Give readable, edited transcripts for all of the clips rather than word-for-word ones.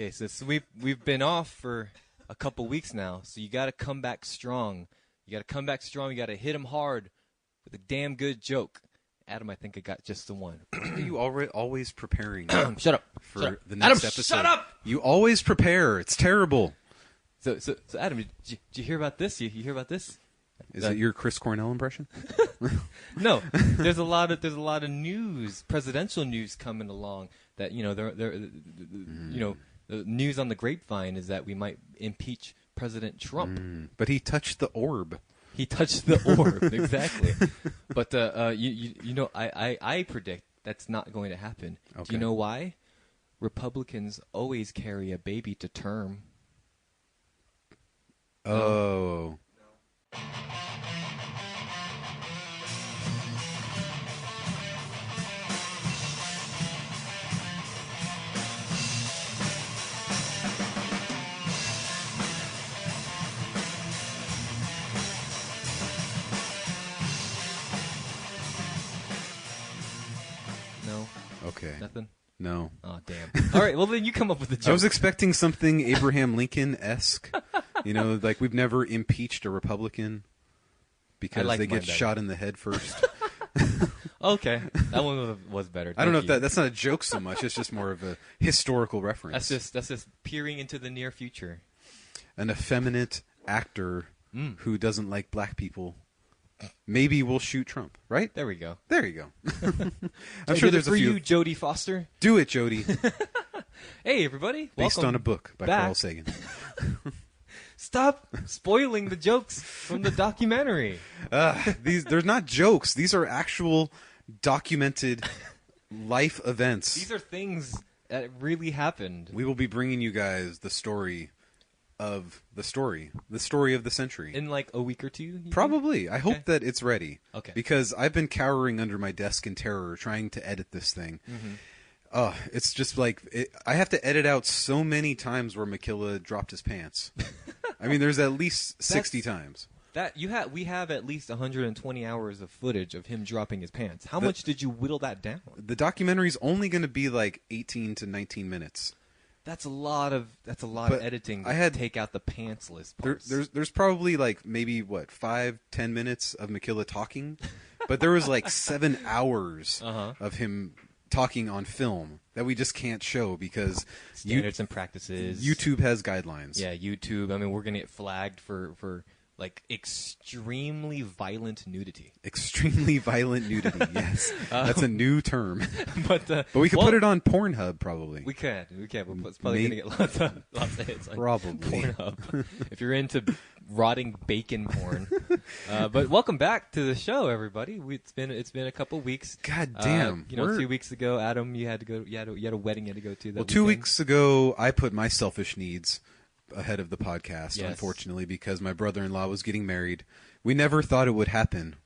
Okay, so we've been off for a couple weeks now, so you got to come back strong. You got to come back strong. You got to hit him hard with a damn good joke. Adam, I think I got just the one. Why are you always preparing? Shut up. For the next Adam, episode. shut up! You always prepare. It's terrible. So Adam, did you hear about this? You hear about this? Is it your Chris Cornell impression? No, there's a lot of news, presidential news coming along that the news on the grapevine is that we might impeach President Trump. But he touched the orb. He touched the orb, exactly. But I predict that's not going to happen. Okay. Do you know why? Republicans always carry a baby to term. Oh. No. Okay. Nothing? No. Oh, damn. All right, well, then you come up with a joke. I was expecting something Abraham Lincoln-esque. Like we've never impeached a Republican because they get shot in the head first. Okay. That one was better. I don't know if that's not a joke so much. It's just more of a historical reference. That's just peering into the near future. An effeminate actor who doesn't like black people maybe will shoot Trump, right? There we go. There you go. I'm sure there's a few. For you, Jodie Foster. Do it, Jodie. Hey, everybody. Based on a book by back. Carl Sagan. Stop spoiling the jokes from the documentary. They're not jokes. These are actual documented life events. These are things that really happened. We will be bringing you guys the story of the story of the century. In like a week or two? Probably. I hope that it's ready. Okay. Because I've been cowering under my desk in terror trying to edit this thing. It's just like, I have to edit out so many times where Makilla dropped his pants. I mean, there's at least 60 times. We have at least 120 hours of footage of him dropping his pants. How much did you whittle that down? The documentary's only going to be like 18 to 19 minutes. That's a lot of editing to take out the pantsless parts. There's probably like maybe 5-10 minutes of Makilla talking, but there was like 7 hours of him talking on film that we just can't show because standards and practices. YouTube has guidelines. Yeah, YouTube. I mean, we're gonna get flagged for like extremely violent nudity. Extremely violent nudity. Yes, that's a new term. But we could put it on Pornhub probably. We can. It's probably gonna get lots of hits on probably Pornhub if you're into rotting bacon porn. But welcome back to the show, everybody. It's been a couple weeks. God damn. 2 weeks ago, Adam, you had a wedding you had to go to. Well, 2 weeks ago, I put my selfish needs ahead of the podcast, yes. Unfortunately, because my brother-in-law was getting married. We never thought it would happen.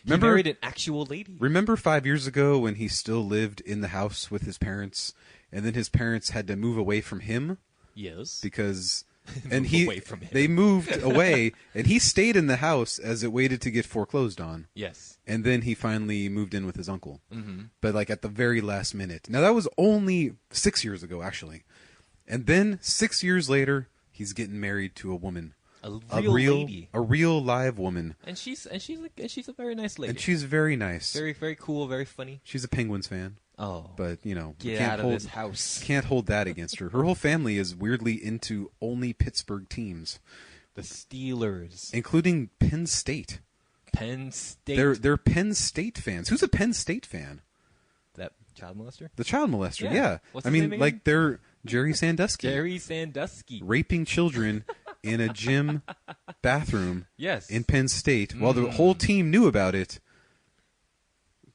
He married an actual lady. Remember 5 years ago when he still lived in the house with his parents, and then his parents had to move away from him? Yes. Because... away from him. They moved away, and he stayed in the house as it waited to get foreclosed on. Yes. And then he finally moved in with his uncle. But like at the very last minute. Now that was only 6 years ago, actually. And then 6 years later, he's getting married to a woman. A real lady. A real live woman. And she's a very nice lady. And she's very nice. Very, very cool, very funny. She's a Penguins fan. Oh. But, get out of this house. Can't hold that against her. Her whole family is weirdly into only Pittsburgh teams. The Steelers. Including Penn State. Penn State. They're Penn State fans. Who's a Penn State fan? That child molester? The child molester, yeah. What's his name again? Like they're Jerry Sandusky. Jerry Sandusky. Raping children in a gym bathroom yes. in Penn State while the whole team knew about it.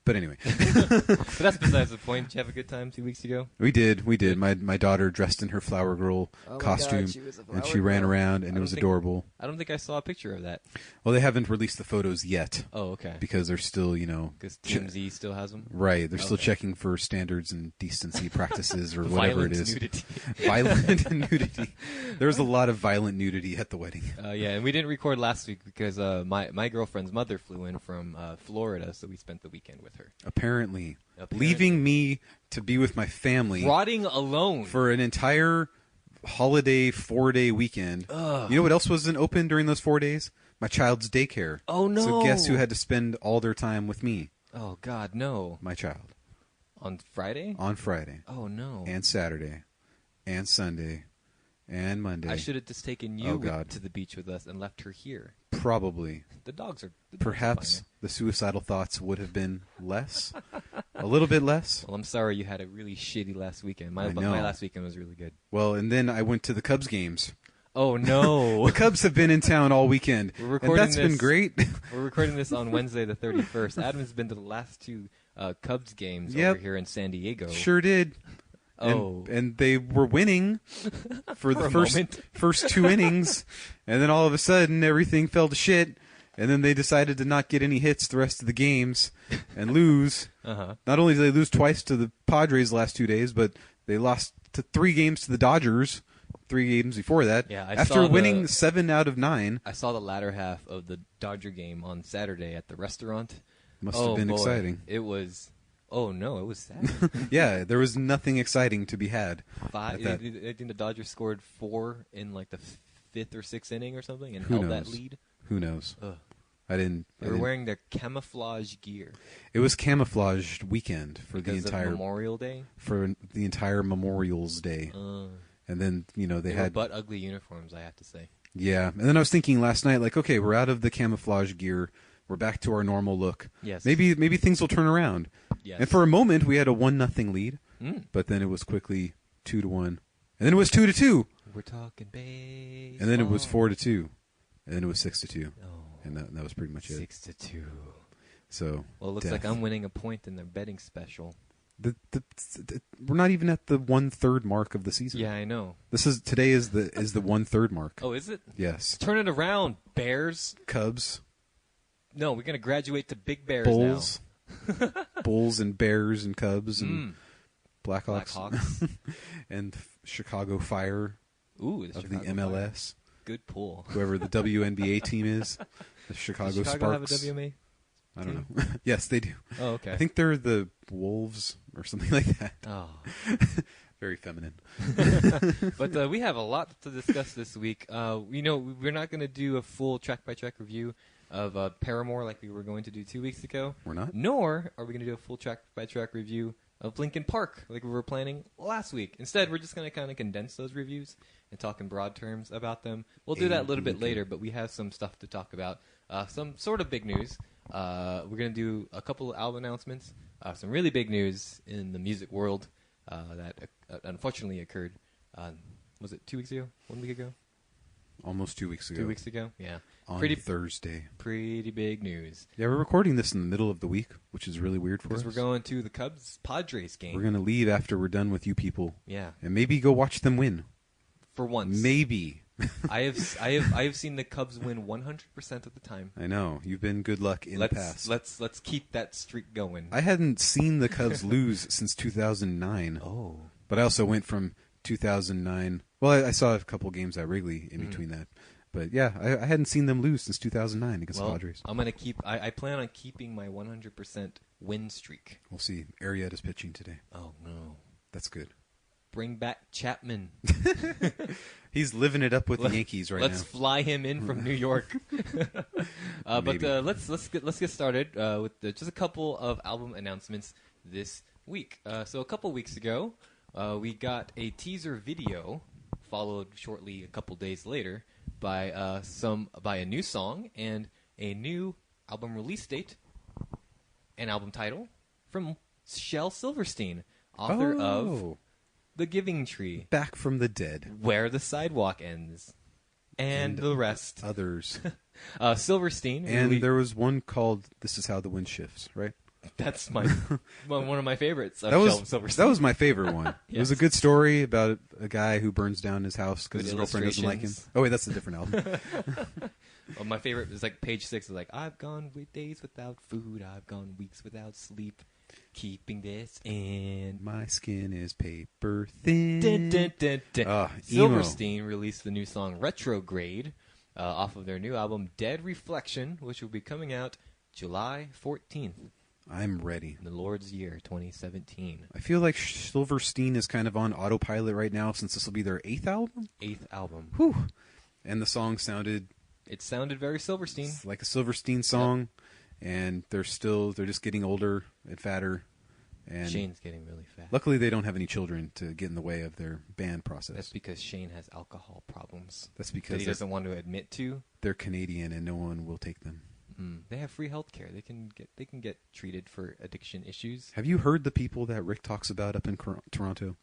But anyway. But that's besides the point. Did you have a good time 2 weeks ago? We did. My daughter dressed in her Flower Girl costume, and she ran around, and it was adorable. I don't think I saw a picture of that. Well, they haven't released the photos yet. Oh, okay. Because they're still, Because TMZ still has them? Right. They're still checking for standards and decency practices or whatever it is. Nudity. Violent nudity. There was a lot of violent nudity at the wedding. Yeah, and we didn't record last week because my girlfriend's mother flew in from Florida, so we spent the weekend with her. Apparently. Leaving me to be with my family. Rotting alone. For an entire holiday 4-day weekend. Ugh. You know what else wasn't open during those 4 days? My child's daycare. Oh, no. So guess who had to spend all their time with me? Oh, God, no. My child. On Friday? On Friday. Oh, no. And Saturday. And Sunday. And Monday. I should have just taken you to the beach with us and left her here. Probably. The dogs are... Perhaps the suicidal thoughts would have been less. A little bit less. Well, I'm sorry you had a really shitty last weekend. My know. last weekend was really good. Well, and then I went to the Cubs games. Oh, no. The Cubs have been in town all weekend. And that's been great. We're recording this on Wednesday the 31st. Adam's been to the last two Cubs games over here in San Diego. Sure did. Oh. And they were winning for the first 2 innings. And then all of a sudden, everything fell to shit. And then they decided to not get any hits the rest of the games and lose. Not only did they lose twice to the Padres the last 2 days, but they lost 3 games to the Dodgers 3 games before that. Yeah, after winning 7 out of 9. I saw the latter half of the Dodger game on Saturday at the restaurant. Must have been exciting. It was... Oh, no, it was sad. Yeah, there was nothing exciting to be had. I think the Dodgers scored 4 in like the 5th or 6th inning or something and Who held knows? that lead. Who knows? Ugh. They were wearing their camouflage gear. It was camouflaged weekend for because the entire of Memorial Day. For the entire Memorial's Day, and then they had butt ugly uniforms. I have to say. Yeah, and then I was thinking last night, like, okay, we're out of the camouflage gear. We're back to our normal look. Yes. Maybe things will turn around. Yes. And for a moment, we had a 1-0 lead, but then it was quickly 2-1, and then it was 2-2. We're talking baseball. And then it was 4-2, and then it was 6-2. Oh. And that was pretty much it. 6-2. So. Well, it looks like I'm winning a point in their betting special. We're not even at the 1/3 mark of the season. Yeah, I know. Today is the 1/3 mark. Oh, is it? Yes. Turn it around, Bears. Cubs. No, we're gonna graduate to Big Bears Bulls. now. Bulls and Bears and Cubs and Blackhawks. Blackhawks. And Chicago Fire. Ooh, of the MLS. Fire. Good pull. Whoever the WNBA team is, the Chicago Does Sparks. have a WNBA? I don't know. Yes, they do. Oh, okay. I think they're the Wolves or something like that. Oh. Very feminine. But we have a lot to discuss this week. We're not going to do a full track-by-track review of Paramore like we were going to do 2 weeks ago. We're not? Nor are we going to do a full track-by-track review of Linkin Park like we were planning last week. Instead, we're just going to kind of condense those reviews and talk in broad terms about them. We'll do that a little bit later, but we have some stuff to talk about. Some sort of big news. We're going to do a couple of album announcements. Some really big news in the music world that unfortunately occurred. Was it 2 weeks ago? 1 week ago? Almost 2 weeks ago. 2 weeks ago? Yeah. On Thursday. Pretty big news. Yeah, we're recording this in the middle of the week, which is really weird for us. Because we're going to the Cubs-Padres game. We're going to leave after we're done with you people. Yeah. And maybe go watch them win. For once. Maybe. I have seen the Cubs win 100% of the time. I know. You've been good luck in the past. Let's keep that streak going. I hadn't seen the Cubs lose since 2009. Oh. But I also went from 2009. Well, I saw a couple games at Wrigley in between that. But yeah, I hadn't seen them lose since 2009 against the Padres. I'm gonna keep. I plan on keeping my 100% win streak. We'll see. Arrieta's pitching today. Oh no, that's good. Bring back Chapman. He's living it up with the Yankees right now. Let's fly him in from New York. But let's get started with just a couple of album announcements this week. So a couple weeks ago, we got a teaser video, followed shortly a couple days later by a new song and a new album release date and album title from Shel Silverstein, author of The Giving Tree, Back from the Dead, Where the Sidewalk Ends, and the rest. Others. Silverstein. And there was one called This Is How the Wind Shifts, right? That's one of my favorites of Shel Silverstein. That was my favorite one. Yes. It was a good story about a guy who burns down his house because his girlfriend doesn't like him. Oh, wait, that's a different album. Well, my favorite is like page 6 is like, I've gone days without food, I've gone weeks without sleep, keeping this in. My skin is paper thin. Dun, dun, dun, dun. Emo. Silverstein released the new song Retrograde off of their new album Dead Reflection, which will be coming out July 14th. I'm ready. The Lord's Year, 2017. I feel like Silverstein is kind of on autopilot right now since this will be their 8th album. 8th album. Whew. And the song sounded... It sounded very Silverstein. Like a Silverstein song. Yep. And they're just getting older and fatter. And Shane's getting really fat. Luckily, they don't have any children to get in the way of their band process. That's because Shane has alcohol problems. That's because that he doesn't want to admit to. They're Canadian and no one will take them. They have free health care. They can get treated for addiction issues. Have you heard the people that Rick talks about up in Toronto?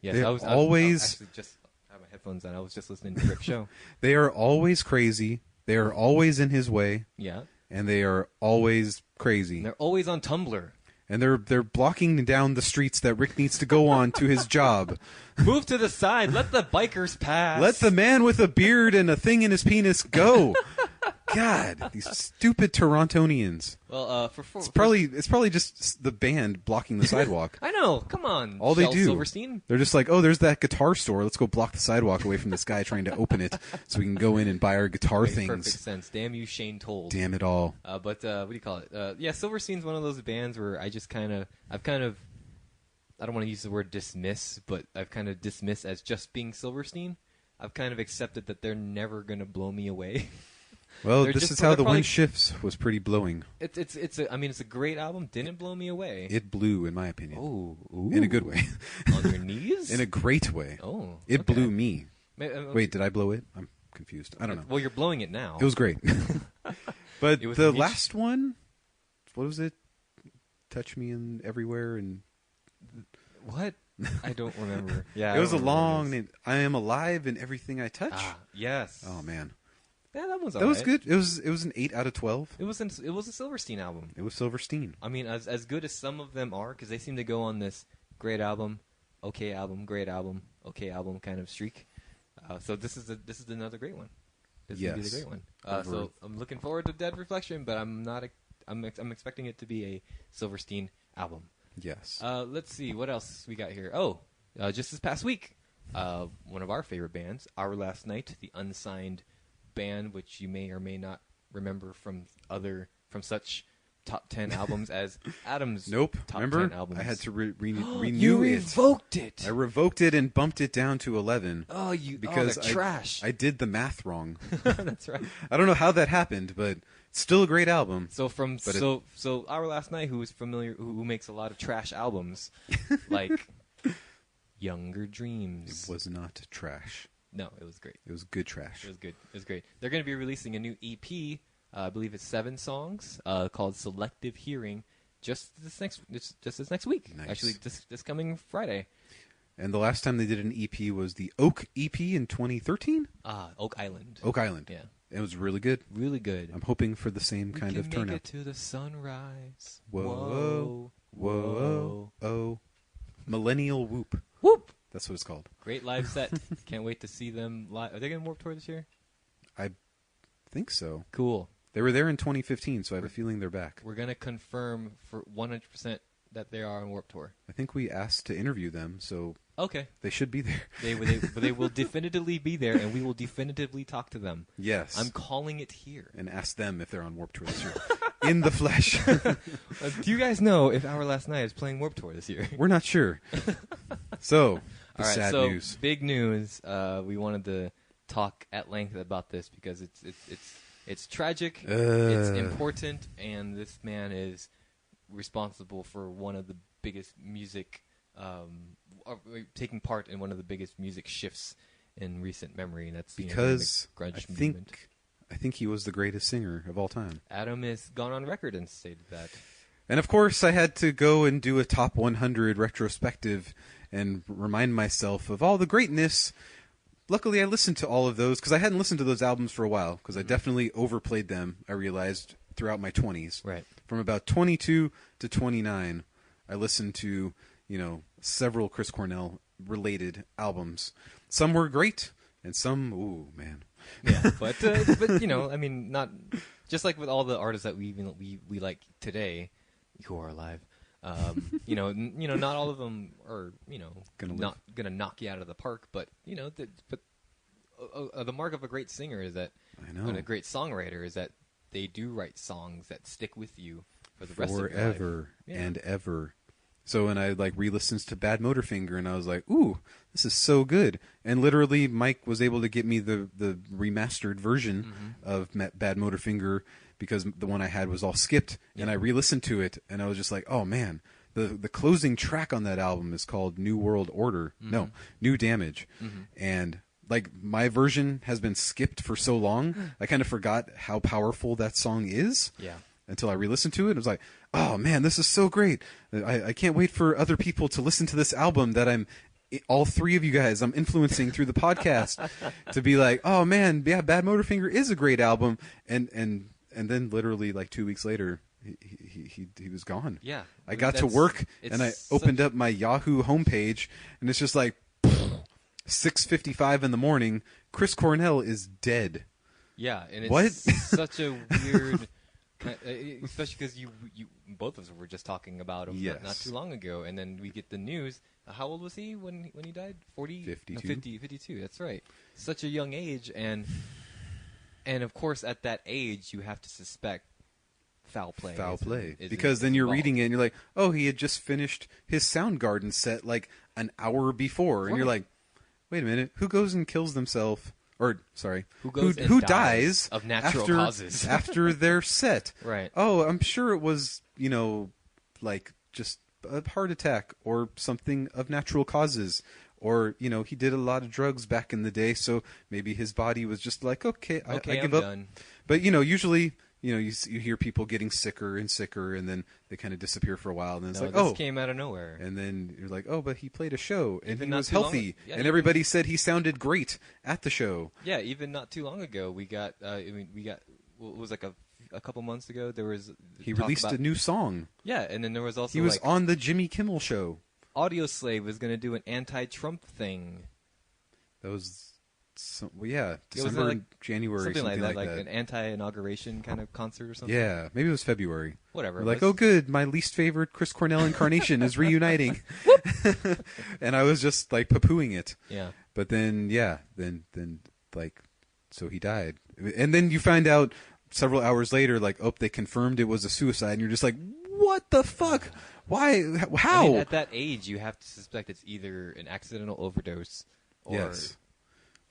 Yes, I was actually just have my headphones on. I was just listening to Rick's show. They are always crazy. They are always in his way. Yeah. And they are always crazy. And they're always on Tumblr. And they're blocking down the streets that Rick needs to go on to his job. Move to the side. Let the bikers pass. Let the man with a beard and a thing in his penis go. God, these stupid Torontonians. Well, it's probably just the band blocking the sidewalk. I know. Come on. All they do. Silverstein. They're just like, oh, there's that guitar store. Let's go block the sidewalk away from this guy trying to open it so we can go in and buy our guitar things. Makes perfect sense. Damn you, Shane Told. Damn it all. But what do you call it? Yeah, Silverstein's one of those bands where I don't want to use the word dismiss, but I've kind of dismissed as just being Silverstein. I've kind of accepted that they're never going to blow me away. Well, this is how the wind shifts was pretty blowing. It's a great album. Didn't blow me away. It blew, in my opinion. Ooh. In a good way. On your knees? In a great way. Oh. It blew me. Okay. Wait, did I blow it? I'm confused. I don't know. Well, you're blowing it now. It was great. But the last one, what was it? Touch Me in Everywhere and... What? I don't remember. Yeah, it was a long name. I Am Alive in Everything I Touch. Ah, yes. Oh man. Yeah, that was. That was good. It was an 8 out of 12. It was a Silverstein album. It was Silverstein. I mean, as good as some of them are, because they seem to go on this great album, okay album, great album, okay album kind of streak. So this is another great one. This is gonna be the great one. So I'm looking forward to Dead Reflection, but I'm not. I'm expecting it to be a Silverstein album. Yes. Let's see what else we got here. Just this past week, one of our favorite bands, Our Last Night, the unsigned band, which you may or may not remember from such top 10 albums as Adam's Nope. top Remember? 10 albums. I had to renew you revoked it. I revoked it and bumped it down to 11. Because trash. I did the math wrong. That's right. I don't know how that happened, but it's still a great album. So Our Last Night, who makes a lot of trash albums, like Younger Dreams. It was not trash. No, it was great. It was good trash. It was good. It was great. They're going to be releasing a new EP. I believe it's 7 songs called Selective Hearing. Just this next week. Nice. Actually, this coming Friday. And the last time they did an EP was the Oak EP in 2013. Oak Island. Oak Island. Yeah. It was really good. Really good. I'm hoping for the same kind of turnout. Make it to the sunrise. Whoa, whoa, oh. Millennial Whoop. Whoop. That's what it's called. Great live set. Can't wait to see them live. Are they going to Warped Tour this year? I think so. Cool. They were there in 2015, so I have a feeling they're back. We're going to confirm for 100% that they are on Warped Tour. I think we asked to interview them, so okay, they should be there. They will definitively be there, and we will definitively talk to them. Yes. I'm calling it here. And ask them if they're on Warped Tour this year. In the flesh. Do you guys know if Our Last Night is playing Warped Tour this year? We're not sure. So, all right, sad so news. Big news. We wanted to talk at length about this because it's tragic, it's important, and this man is responsible for one of the biggest music, taking part in one of the biggest music shifts in recent memory, and that's because the grunge movement. I think he was the greatest singer of all time. Adam has gone on record and stated that. And of course, I had to go and do a top 100 retrospective and remind myself of all the greatness. Luckily, I listened to all of those because I hadn't listened to those albums for a while because I definitely overplayed them, I realized, throughout my 20s. Right. From about 22 to 29, I listened to, several Chris Cornell related albums. Some were great, and some, ooh, man. Yeah, but I mean, not just like with all the artists that we like today, who are alive. Not all of them are gonna knock you out of the park, but the mark of a great singer is that, and a great songwriter is that they do write songs that stick with you for the rest of your life. Forever and ever. So when I like re-listened to Bad Motorfinger, and I was like, "Ooh, this is so good!" And literally, Mike was able to get me the remastered version of Bad Motorfinger because the one I had was all skipped, and I re-listened to it, and I was just like, "Oh man!" The closing track on that album is called New World Order. No, New Damage, and like my version has been skipped for so long, I kind of forgot how powerful that song is. Yeah. Until I re-listened to it, I was like, "Oh man, this is so great! I can't wait for other people to listen to this album that all three of you guys I'm influencing through the podcast to be like, oh man, yeah, Bad Motorfinger is a great album." And then literally like 2 weeks later, he was gone. Yeah, I got to work and I opened up my Yahoo homepage, and it's just like 6:55 in the morning. Chris Cornell is dead. Yeah, and it's what? Such a weird. Especially because you both of us were just talking about him not too long ago, and then we get the news. How old was he when he died? 40? 52. No, 52, that's right. Such a young age, and of course at that age you have to suspect foul play. Foul play. Because then you're reading it and you're like, oh, he had just finished his Soundgarden set like an hour before, and you're like, wait a minute, who goes and kills themselves? Or sorry, who dies of natural causes after their set? Right. Oh, I'm sure it was like just a heart attack or something of natural causes, or he did a lot of drugs back in the day, so maybe his body was just like, okay, I give up. Done. But usually. You hear people getting sicker and sicker, and then they kind of disappear for a while, and then it's this came out of nowhere. And then you're like, oh, but he played a show, and Even he was healthy, and everybody said he sounded great at the show. Yeah, even not too long ago, we got it was like a couple months ago. He released a new song. Yeah, and then there was also he was on the Jimmy Kimmel show. Audioslave was going to do an anti-Trump thing. That was. December, January, something like that, like an anti-inauguration kind of concert or something. Yeah, maybe it was February. Whatever. We're like, oh, good, my least favorite Chris Cornell incarnation is reuniting, and I was just like poo-pooing it. Yeah. But then, so he died, and then you find out several hours later, like, oh, they confirmed it was a suicide, and you're just like, what the fuck? Why? How? I mean, at that age, you have to suspect it's either an accidental overdose or. Yes.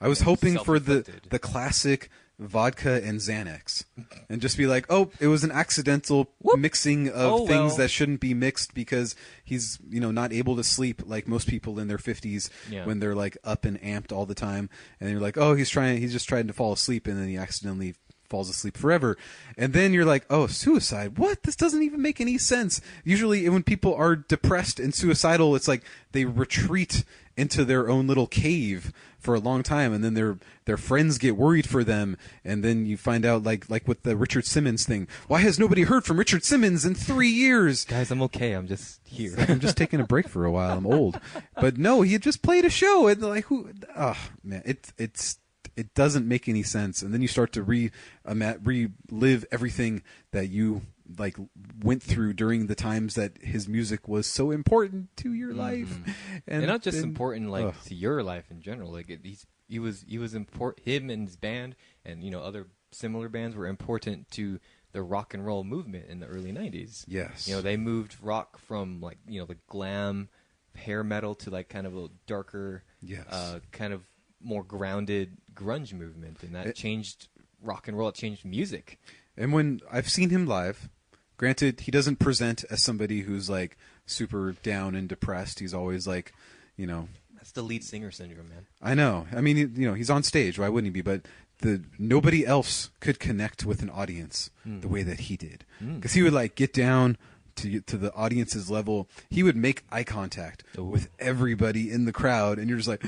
I was hoping for the classic vodka and Xanax, and just be like, oh, it was an accidental mixing of things that shouldn't be mixed because he's not able to sleep like most people in their 50s when they're like up and amped all the time, and you're like, oh, he's just trying to fall asleep, and then he accidentally falls asleep forever. And then you're like, oh, suicide? What? This doesn't even make any sense. Usually when people are depressed and suicidal, it's like they retreat into their own little cave for a long time, and then their friends get worried for them, and then you find out like with the Richard Simmons thing, why has nobody heard from Richard Simmons in 3 years? Guys, I'm okay. I'm just here. I'm just taking a break for a while. I'm old. But no, he had just played a show, and like, who? Oh man, it doesn't make any sense. And then you start to relive everything that you like went through during the times that his music was so important to your life, and not just important to your life in general. Like he was important. Him and his band and other similar bands were important to the rock and roll movement in the early 90s. Yes, they moved rock from like the glam hair metal to like kind of a darker, kind of more grounded grunge movement, and that changed rock and roll. It changed music. And when I've seen him live, granted, he doesn't present as somebody who's like super down and depressed. He's always like, that's the lead singer syndrome, man. I know. I mean, he's on stage. Why wouldn't he be? But nobody else could connect with an audience the way that he did, because he would like get down to the audience's level. He would make eye contact with everybody in the crowd, and you're just like,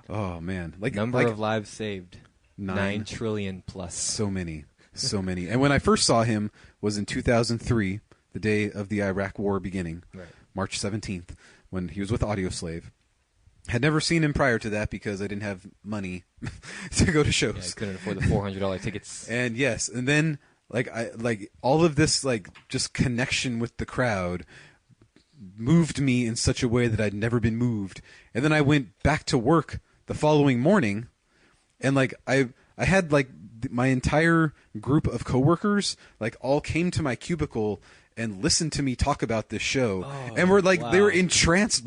oh man, like number of lives saved, 9 trillion plus. So many. And when I first saw him was in 2003, the day of the Iraq War beginning, March 17th, when he was with Audioslave. Had never seen him prior to that because I didn't have money to go to shows. Yeah, I couldn't afford the $400 tickets. And yes, and then like all of this like just connection with the crowd moved me in such a way that I'd never been moved. And then I went back to work the following morning, and like I had like my entire group of coworkers like all came to my cubicle and listen to me talk about this show. Oh, And were like, wow. they were entranced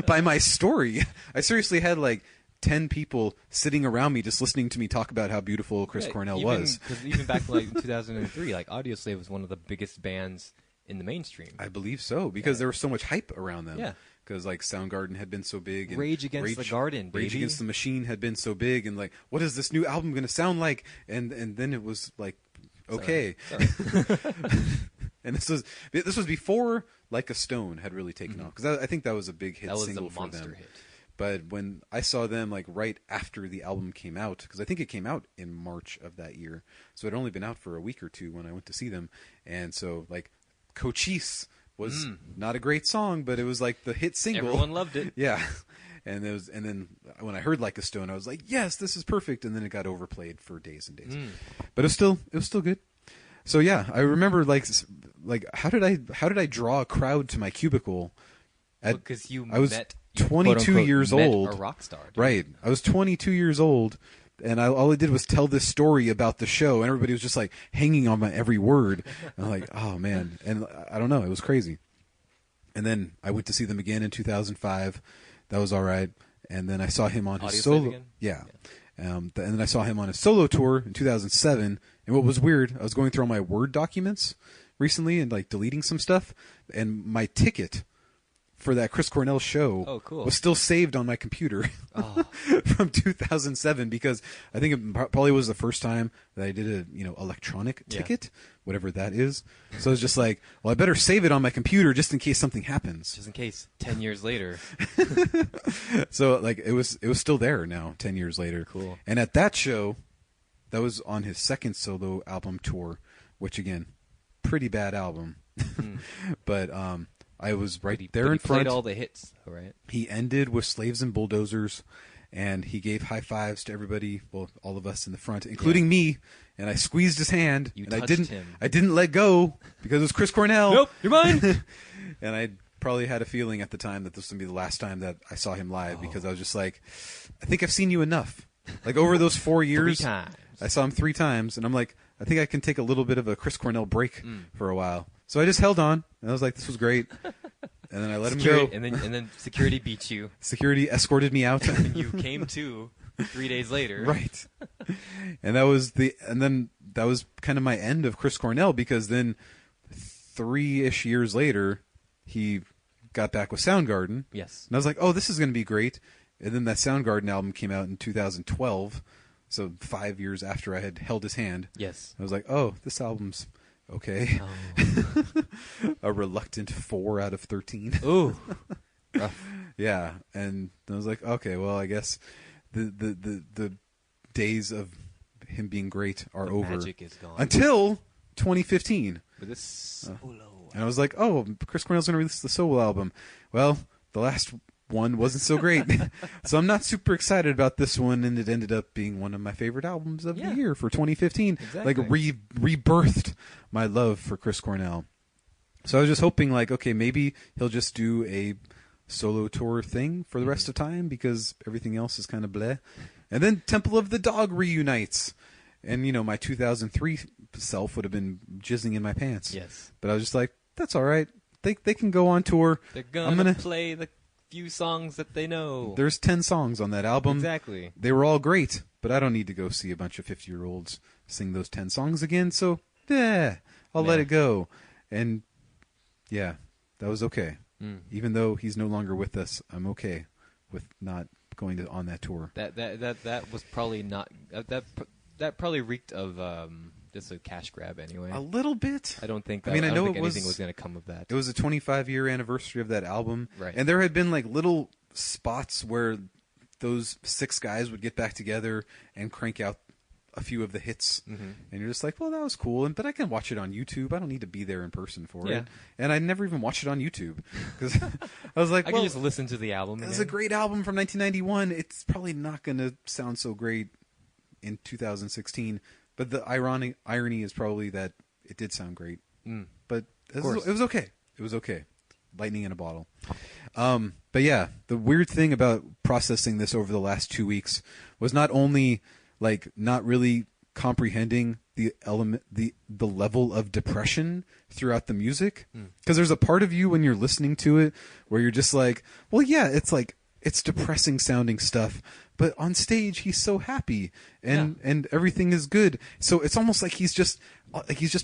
by my story. I seriously had like 10 people sitting around me just listening to me talk about how beautiful Chris Cornell was. Because even back like in 2003, like Audioslave was one of the biggest bands in the mainstream. I believe so, because there was so much hype around them. Yeah. Because like Soundgarden had been so big, and Rage Against the Garden, baby. Rage Against the Machine had been so big, and like, what is this new album going to sound like? And then it was like, okay. Sorry. And this was before Like a Stone had really taken off, because I think that was a big hit That was single a for monster them. hit. But when I saw them like right after the album came out, because I think it came out in March of that year, so it had only been out for a week or two when I went to see them, and so like Cochise was not a great song, but it was like the hit single. Everyone loved it. Yeah. And then when I heard Like a Stone, I was like, yes, this is perfect. And then it got overplayed for days and days. But it was still good. So yeah, I remember like how did I draw a crowd to my cubicle? Because I was 22 years old. A rock star. Dude. Right. I was 22 years old. And all I did was tell this story about the show, and everybody was just like hanging on my every word. And I'm like, oh man. And I don't know, it was crazy. And then I went to see them again in 2005. That was all right. And then I saw him on his Audioslave solo. again? Yeah. And then I saw him on his solo tour in 2007. And what was weird, I was going through all my Word documents recently and like deleting some stuff, and my ticket for that Chris Cornell show was still saved on my computer from 2007, because I think it probably was the first time that I did a electronic ticket, whatever that is. So it's just like, well, I better save it on my computer just in case something happens. Just in case 10 years later. So like it was still there now 10 years later. Cool. And at that show, that was on his second solo album tour, which again, pretty bad album. But I was right there in front. He played all the hits, right? He ended with Slaves and Bulldozers, and he gave high fives to everybody, well, all of us in the front, including me. And I squeezed his hand, You and touched him. I didn't let go because it was Chris Cornell. Nope, you're mine. And I probably had a feeling at the time that this was gonna be the last time that I saw him live, because I was just like, I think I've seen you enough. Like over those 4 years, 3 times. I saw him 3 times, and I'm like, I think I can take a little bit of a Chris Cornell break for a while. So I just held on, and I was like, this was great. And then I let him go. And then security beat you. Security escorted me out. You came to 3 days later. Right. And that was kind of my end of Chris Cornell, because then 3-ish years later, he got back with Soundgarden. Yes. And I was like, oh, this is going to be great. And then that Soundgarden album came out in 2012, so 5 years after I had held his hand. Yes. I was like, oh, this album's okay. Oh. A reluctant 4 out of 13. Ooh. Rough. Yeah, and I was like, okay, well, I guess the days of him being great are The over. magic is gone. Until 2015. With this solo. And I was like, oh, Chris Cornell's going to release the solo album. Well, the last one wasn't so great. So I'm not super excited about this one, and it ended up being one of my favorite albums of the year for 2015. Exactly. Like rebirthed my love for Chris Cornell. So I was just hoping, like, okay, maybe he'll just do a solo tour thing for the rest of time, because everything else is kind of bleh. And then Temple of the Dog reunites. And, my 2003 self would have been jizzing in my pants. Yes. But I was just like, that's all right. They can go on tour. They're gonna play the few songs that they know. There's 10 songs on that album. Exactly. They were all great, but I don't need to go see a bunch of 50-year-olds sing those 10 songs again, so I'll let it go. And yeah, that was okay. Even though he's no longer with us, I'm okay with not going on that tour. That was probably not that probably reeked of just a cash grab anyway. A little bit. I don't think. I mean, I know anything was going to come of that. It was a 25-year anniversary of that album, right? And there had been like little spots where those 6 guys would get back together and crank out a few of the hits, and you're just like, well, that was cool, but I can watch it on YouTube. I don't need to be there in person for it. And I never even watched it on YouTube, because I was like, I can just listen to the album. It's a great album from 1991. It's probably not going to sound so great in 2016, but the irony is probably that it did sound great. But it was okay. It was okay. Lightning in a bottle. But yeah, the weird thing about processing this over the last 2 weeks was not only like not really comprehending the element, the level of depression throughout the music. Because there's a part of you when you're listening to it where you're just like, well, yeah, it's depressing sounding stuff, but on stage he's so happy and everything is good. So it's almost like he's just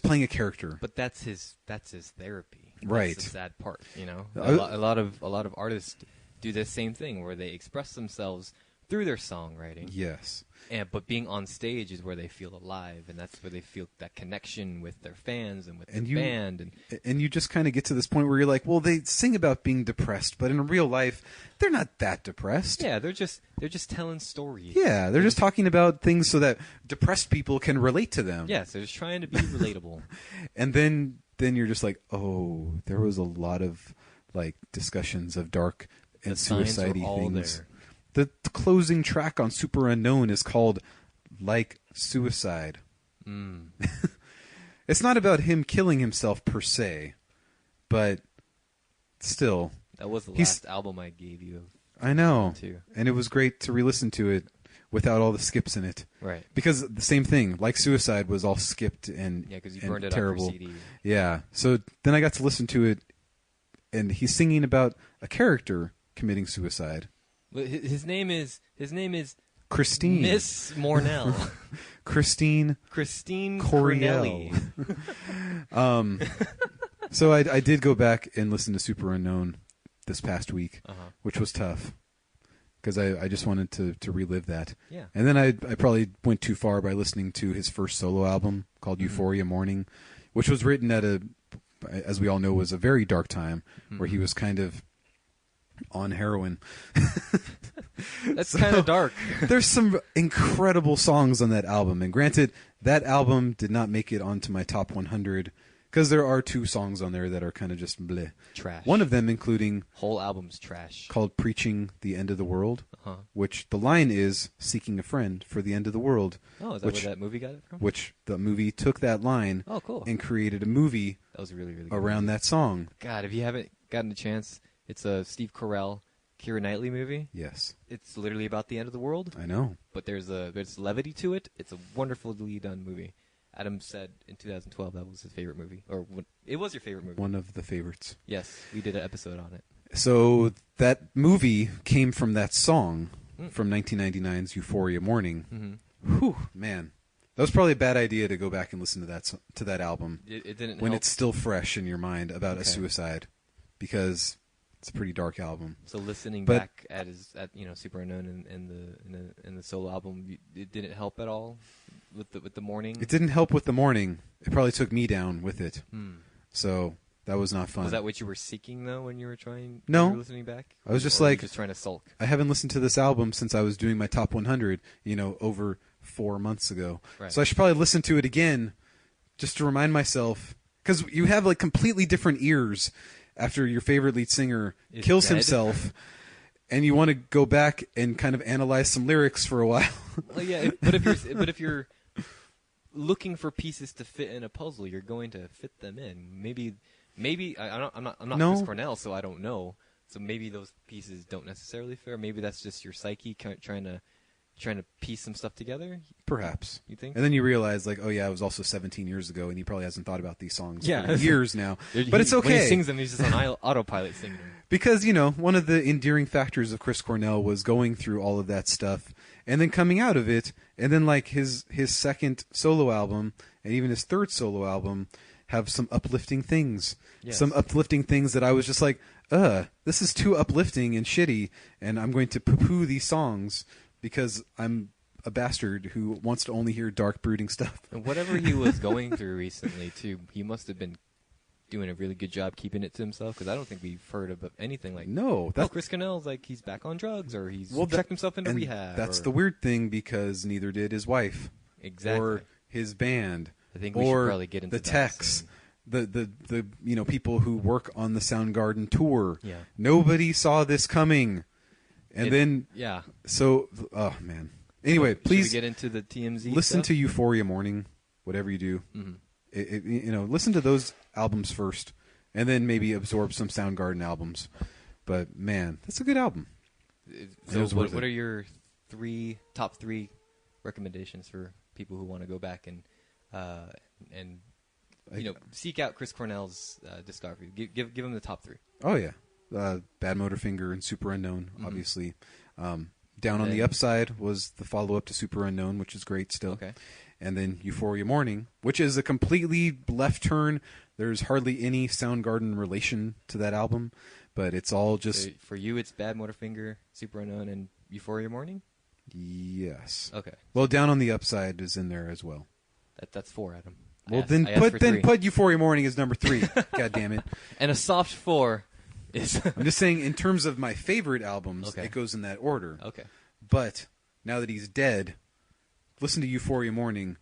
playing a character. But that's his therapy. Right. That's the sad part, you know. A lot of artists do the same thing where they express themselves through their songwriting. Yes. But being on stage is where they feel alive, and that's where they feel that connection with their fans and with the band. And you just kind of get to this point where you're like, well, they sing about being depressed, but in real life, they're not that depressed. Yeah, they're just telling stories. Yeah, they're just talking about things so that depressed people can relate to them. Yes, they're just trying to be relatable. And then you're just like, oh, there was a lot of like discussions of dark and suicide-y things. There. The closing track on Super Unknown is called Like Suicide. It's not about him killing himself per se, but still. That was the last album I gave you. I know. Too. And it was great to re-listen to it without all the skips in it. Right. Because the same thing, Like Suicide was all skipped and because you burned it terrible. off your CD. Yeah. So then I got to listen to it, and he's singing about a character committing suicide. His name is Christine. Miss Mornell. Christine Cornell. So I did go back and listen to Super Unknown this past week, which was tough because I just wanted to relive that. Yeah. And then I probably went too far by listening to his first solo album called Euphoria Morning, which was written at as we all know, was a very dark time where he was kind of on heroin. That's kind of dark. There's some incredible songs on that album, and granted, that album did not make it onto my top 100 because there are 2 songs on there that are kind of just bleh. Trash. One of them including whole album's trash. Called "Preaching the End of the World," which the line is "Seeking a friend for the end of the world." Oh, is that where that movie got it from? Which the movie took that line and created a movie that was really, really good around that song. God, if you haven't gotten a chance, it's a Steve Carell, Keira Knightley movie. Yes. It's literally about the end of the world. I know. But there's levity to it. It's a wonderfully done movie. Adam said in 2012 that was his favorite movie. It was your favorite movie. One of the favorites. Yes, we did an episode on it. So that movie came from that song from 1999's Euphoria Morning. Whew, man. That was probably a bad idea to go back and listen to that album. It didn't when help. It's still fresh in your mind about a suicide, because it's a pretty dark album. So listening back at Super Unknown and the solo album, it didn't help at all with the Morning. It didn't help with the Morning. It probably took me down with it. So that was not fun. Was that what you were seeking though when you were trying? No, when you were listening back. I was just like just trying to sulk. I haven't listened to this album since I was doing my top 100. Over 4 months ago. Right. So I should probably listen to it again, just to remind myself, because you have like completely different ears after your favorite lead singer kills himself, and you want to go back and kind of analyze some lyrics for a while. Well, yeah, but if you're looking for pieces to fit in a puzzle, you're going to fit them in. Maybe I'm not Chris Cornell, so I don't know. So maybe those pieces don't necessarily fit. Or maybe that's just your psyche trying to piece some stuff together. Perhaps. You think? And then you realize, like, oh yeah, it was also 17 years ago, and he probably hasn't thought about these songs for years now. But it's okay. When he sings them, he's just on autopilot singing them. Because, one of the endearing factors of Chris Cornell was going through all of that stuff, and then coming out of it, and then like his second solo album, and even his third solo album, have some uplifting things. Yes. Some uplifting things that I was just like, this is too uplifting and shitty, and I'm going to poo-poo these songs because I'm a bastard who wants to only hear dark, brooding stuff. And whatever he was going through recently, too, he must have been doing a really good job keeping it to himself, because I don't think we've heard of anything like, Chris Cornell's like he's back on drugs, or he's checked himself into rehab. That's the weird thing, because neither did his wife. Exactly. Or his band. I think we should probably get into the techs. The people who work on the Soundgarden tour. Yeah. Nobody saw this coming. And so, oh man. Anyway, please should we get into the TMZ listen stuff? to Euphoria Morning, whatever you do. Listen to those albums first, and then maybe absorb some Soundgarden albums. But man, that's a good album. So what are your top three recommendations for people who want to go back and and seek out Chris Cornell's discography. Give him the top 3. Oh yeah, Bad Motorfinger and Super Unknown, obviously. Down on the Upside was the follow-up to Super Unknown, which is great still. Okay. And then Euphoria Morning, which is a completely left turn. There's hardly any Soundgarden relation to that album, but it's all just... So for you, it's Bad Motorfinger, Super Unknown, and Euphoria Morning? Yes. Okay. Well, Down on the Upside is in there as well. That's 4, Adam. Well, then put Euphoria Morning as number 3. God damn it. And a soft 4 is... I'm just saying, in terms of my favorite albums, Okay. it goes in that order. Okay. But now that he's dead, listen to Euphoria Morning,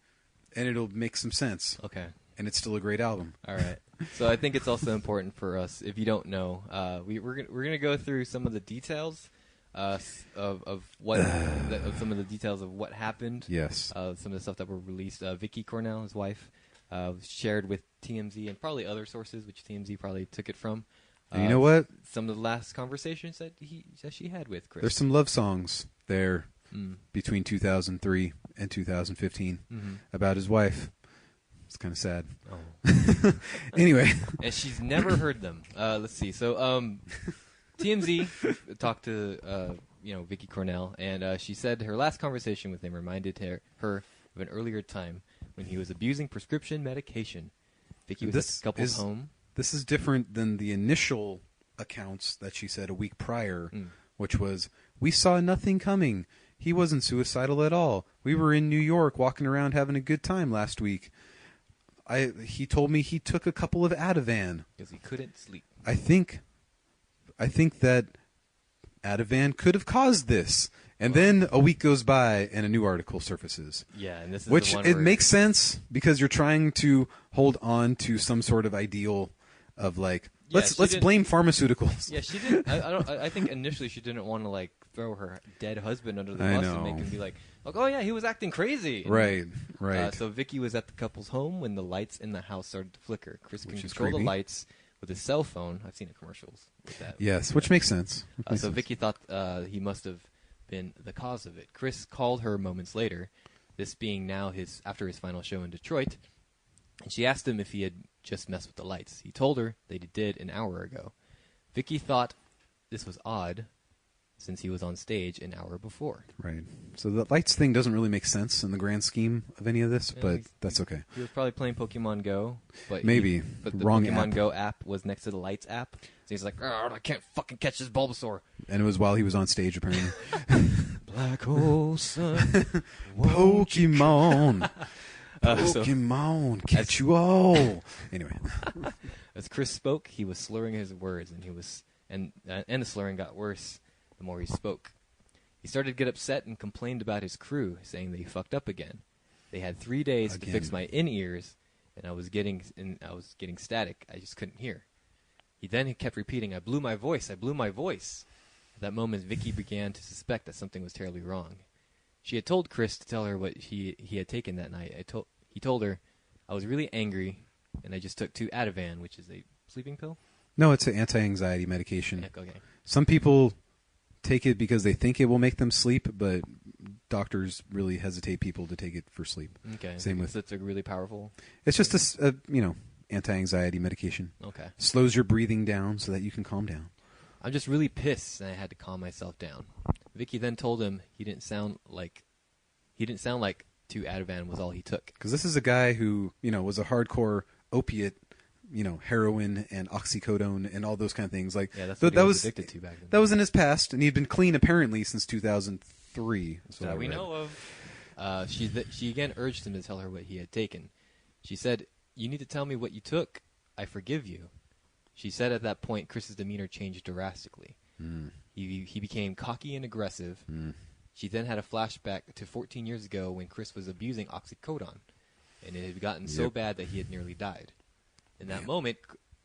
and it'll make some sense. Okay. And it's still a great album. All right. So I think it's also important for us, if you don't know, we're gonna go through some of the details of some of the details of what happened. Yes. Some of the stuff that were released. Vicky Cornell, his wife, shared with TMZ and probably other sources, which TMZ probably took it from. And you know what? Some of the last conversations that she had with Chris. There's some love songs there between 2003 and 2015 about his wife. It's kind of sad. Oh. Anyway. And she's never heard them. Let's see. So TMZ talked to Vicky Cornell, and she said her last conversation with him reminded her of an earlier time when he was abusing prescription medication. Vicky was at the couple's home. This is different than the initial accounts that she said a week prior, which was, "We saw nothing coming. He wasn't suicidal at all. We were in New York walking around having a good time last week. He told me he took a couple of Ativan Because he couldn't sleep. I think that Ativan could have caused this." And then a week goes by and a new article surfaces. Yeah, and this is which the one it where makes sense because you're trying to hold on to some sort of ideal of like let's blame pharmaceuticals. Yeah, she didn't. I think initially she didn't want to throw her dead husband under the bus and make him be like, oh yeah, he was acting crazy. Right. So Vicky was at the couple's home when the lights in the house started to flicker. Chris can control the creepy. lights with his cell phone. I've seen commercials with that. Yes, which makes sense. So Vicky thought he must have been the cause of it. Chris called her moments later, this being now after his final show in Detroit, and she asked him if he had just messed with the lights. He told her that he did an hour ago. Vicky thought this was odd since he was on stage an hour before. Right. So the lights thing doesn't really make sense in the grand scheme of any of this, but that's okay. He was probably playing Pokemon Go, but the wrong Pokemon Go app was next to the lights app. So he's like, I can't fucking catch this Bulbasaur. And it was while he was on stage, apparently. Black hole sun. Pokemon. Pokemon, catch you all. Anyway. As Chris spoke, he was slurring his words, and the slurring got worse the more he spoke. He started to get upset and complained about his crew, saying they fucked up again. They had 3 days to fix my in-ears, and I was getting static. I just couldn't hear. He kept repeating, I blew my voice. At that moment, Vicky began to suspect that something was terribly wrong. She had told Chris to tell her what he had taken that night. He told her, I was really angry, and I just took 2 Ativan, which is a sleeping pill? No, it's an anti-anxiety medication. Yeah, okay. Some people take it because they think it will make them sleep, but doctors really hesitate people to take it for sleep. Okay. Same with... It's a really powerful... It's just a anti-anxiety medication. Okay. Slows your breathing down so that you can calm down. I'm just really pissed, and I had to calm myself down. Vicky then told him he didn't sound like 2 Ativan was all he took. Because this is a guy who, was a hardcore opiate, heroin and oxycodone and all those kind of things. That's what he was addicted to back then. That was in his past, and he'd been clean apparently since 2003. That we know of. She again urged him to tell her what he had taken. She said, "You need to tell me what you took. I forgive you." She said at that point, Chris's demeanor changed drastically. He became cocky and aggressive. She then had a flashback to 14 years ago when Chris was abusing oxycodone, and it had gotten so bad that he had nearly died. In that moment,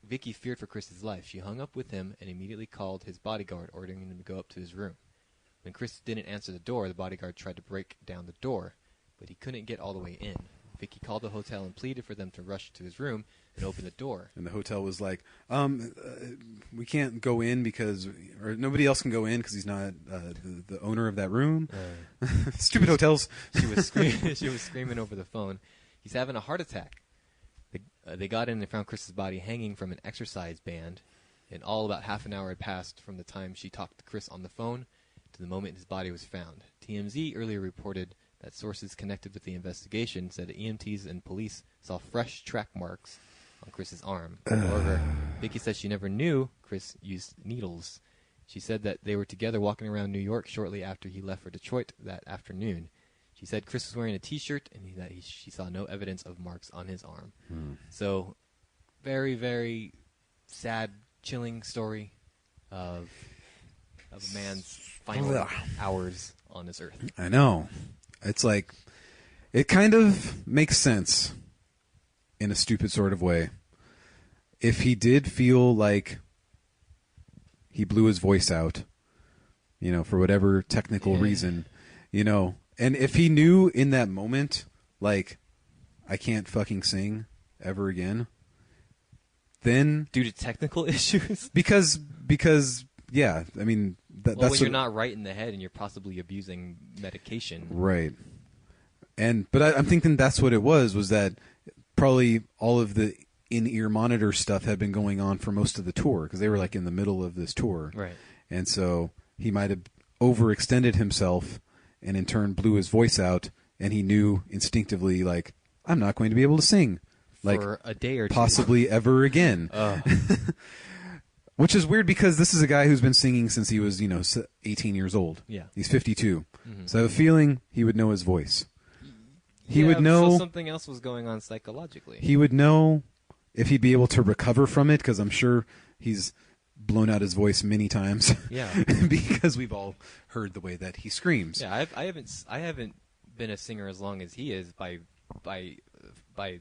Vicky feared for Chris's life. She hung up with him and immediately called his bodyguard, ordering him to go up to his room. When Chris didn't answer the door, the bodyguard tried to break down the door, but he couldn't get all the way in. Vicky called the hotel and pleaded for them to rush to his room and open the door. And the hotel was like, we can't go in or nobody else can go in because he's not the owner of that room. Stupid hotels. She was screaming over the phone. He's having a heart attack. They got in and found Chris's body hanging from an exercise band, and all about half an hour had passed from the time she talked to Chris on the phone to the moment his body was found. TMZ earlier reported that sources connected with the investigation said that EMTs and police saw fresh track marks on Chris's arm. However, Vicky said she never knew Chris used needles. She said that they were together walking around New York shortly after he left for Detroit that afternoon. She said Chris was wearing a T-shirt and that she saw no evidence of marks on his arm. So, very, very sad, chilling story of a man's final hours on this earth. I know. It's like, it kind of makes sense in a stupid sort of way. If he did feel like he blew his voice out, for whatever technical reason, and if he knew in that moment, like, I can't fucking sing ever again, then... Due to technical issues? Because yeah, I mean... That's when you're not right in the head and you're possibly abusing medication. Right. But I'm thinking that's what it was that probably all of the in-ear monitor stuff had been going on for most of the tour, because they were like in the middle of this tour. Right. And so he might have overextended himself and in turn blew his voice out, and he knew instinctively, like, I'm not going to be able to sing. Like, for a day or two. Possibly ever again. Which is weird because this is a guy who's been singing since he was, 18 years old. Yeah. He's 52. Mm-hmm. So I have a feeling he would know his voice. He would know... So something else was going on psychologically. He would know if he'd be able to recover from it, because I'm sure he's blown out his voice many times. Yeah. Because we've all heard the way that he screams. Yeah, I haven't been a singer as long as he is by a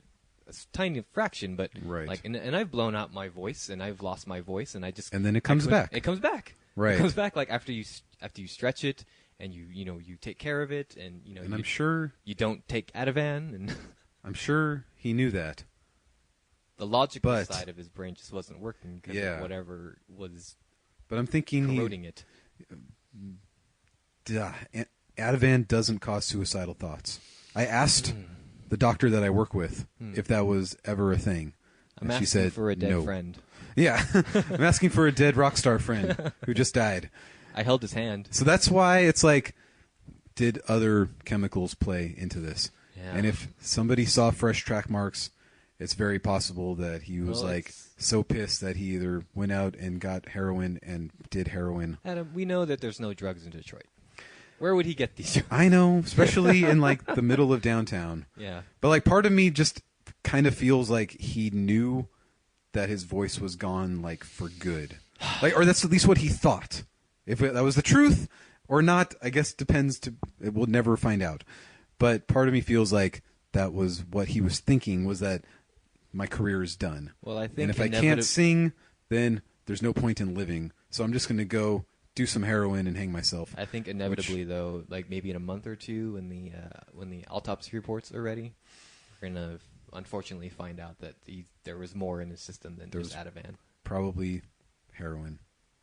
tiny fraction, but right. Like, and I've blown out my voice, and I've lost my voice, and and then it comes back. It comes back. Right. It comes back like after you stretch it, and you take care of it, and And I'm sure you don't take Ativan, and I'm sure he knew that. The logical side of his brain just wasn't working because Yeah. of whatever was. But I'm thinking corroding it. Ativan doesn't cause suicidal thoughts. I asked the doctor that I work with if that was ever a thing. I'm and asking she said, for a dead no. friend. Yeah, I'm asking for a dead rock star friend who just died. I held his hand. So that's why it's like, did other chemicals play into this? Yeah. And if somebody saw fresh track marks, it's very possible that he was so pissed that he either went out and got heroin and did heroin. Adam, we know that there's no drugs in Detroit. Where would he get these drugs? I know, especially in like the middle of downtown. Yeah. But like part of me just kind of feels like he knew that his voice was gone, like, for good. Like, or that's at least what he thought. If that was the truth or not, I guess depends. We'll never find out. But part of me feels like that was what he was thinking, was that my career is done. Well, I think, and if I can't sing, then there's no point in living. So I'm just going to go do some heroin and hang myself. I think inevitably, though, like maybe in a month or two, when the autopsy reports are ready, we're gonna unfortunately find out that there was more in his system than just Ativan. Probably heroin.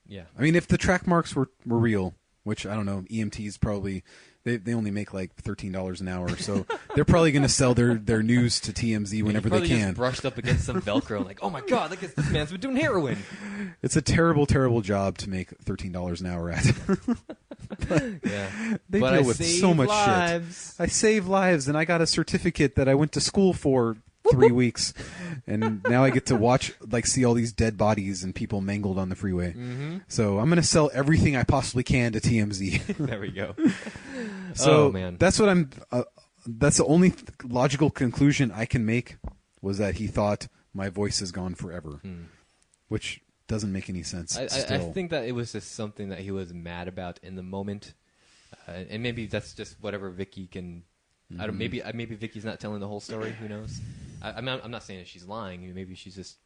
Yeah. I mean, if the track marks were real, which I don't know, EMTs probably they only make like $13 an hour, so they're probably going to sell their news to TMZ whenever they can. Just brushed up against some Velcro and like, oh my god, look at this man's been doing heroin. It's a terrible, terrible job to make $13 an hour at. Yeah, they deal with so much shit. I save lives, and I got a certificate that I went to school for 3 weeks, and now I get to watch, like, see all these dead bodies and people mangled on the freeway. Mm-hmm. So I'm going to sell everything I possibly can to TMZ. There we go. So oh, man. That's what I'm. That's the only logical conclusion I can make, was that he thought my voice is gone forever, which doesn't make any sense. I think that it was just something that he was mad about in the moment, and maybe that's just whatever Vicky can. I don't. Maybe Vicky's not telling the whole story. Who knows? I'm not saying that she's lying. Maybe she's just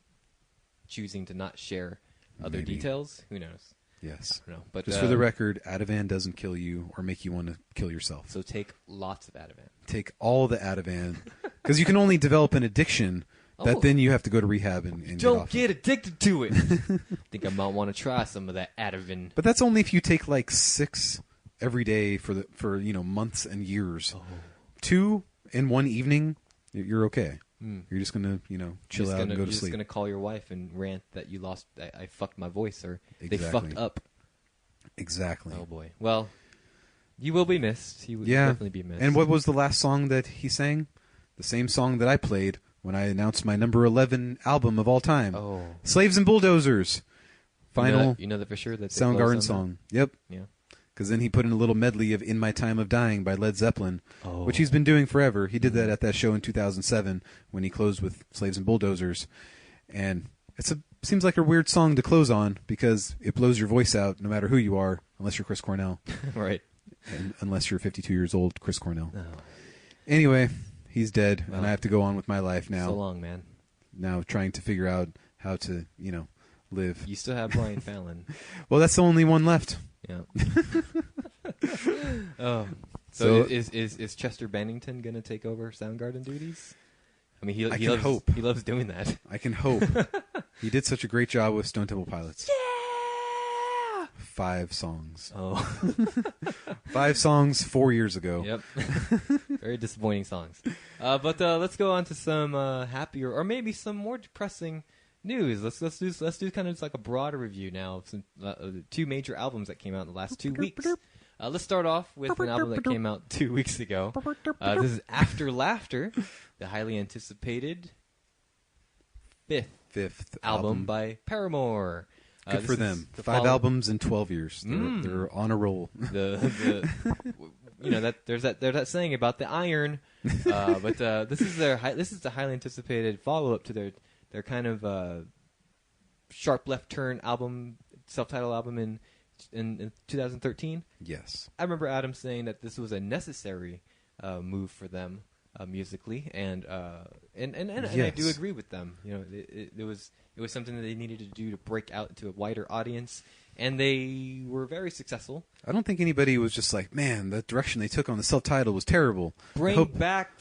choosing to not share other details. Who knows? Yes. I don't know. But just for the record, Ativan doesn't kill you or make you want to kill yourself. So take lots of Ativan. Take all the Ativan, because you can only develop an addiction that then you have to go to rehab and don't get addicted to it. Think I might want to try some of that Ativan. But that's only if you take like 6 every day for months and years. 2 in one evening, you're okay. You're just gonna, chill out and go to sleep. You're just gonna call your wife and rant that you lost. I fucked my voice, or Exactly. they fucked up. Exactly. Oh boy. Well, you will be missed. You will definitely be missed. And what was the last song that he sang? The same song that I played when I announced my number 11 album of all time. Oh. Slaves and Bulldozers. Final. You know that for sure. That Soundgarden song. Yep. Yeah. Because then he put in a little medley of In My Time of Dying by Led Zeppelin, Oh. which he's been doing forever. He did that at that show in 2007 when he closed with Slaves and Bulldozers. And seems like a weird song to close on because it blows your voice out no matter who you are, unless you're Chris Cornell. Right. And unless you're 52 years old, Chris Cornell. Oh. Anyway, he's dead, Well, and I have to go on with my life now. So long, man. Now trying to figure out how to, live. You still have Brian Fallon. Well, that's the only one left. Yeah. Oh. So is Chester Bennington gonna take over Soundgarden duties? I mean, he can hope. He loves doing that. I can hope. He did such a great job with Stone Temple Pilots. Yeah. 5 songs. Oh. 5 songs 4 years ago. Yep. Very disappointing songs. But let's go on to some happier, or maybe some more depressing news. Let's do kind of just like a broader review now of some 2 major albums that came out in the last 2 weeks. Let's start off with an album that came out 2 weeks ago. This is After Laughter, the highly anticipated fifth album by Paramore. Good for them. 5 albums in 12 years. They're on a roll. There's that saying about the iron, but this is the highly anticipated follow up to their kind of sharp left turn album, self-titled album in 2013. Yes. I remember Adam saying that this was a necessary move for them musically, and I do agree with them. It was something that they needed to do to break out into a wider audience, and they were very successful. I don't think anybody was just like, man, the direction they took on the self-titled was terrible. Bring back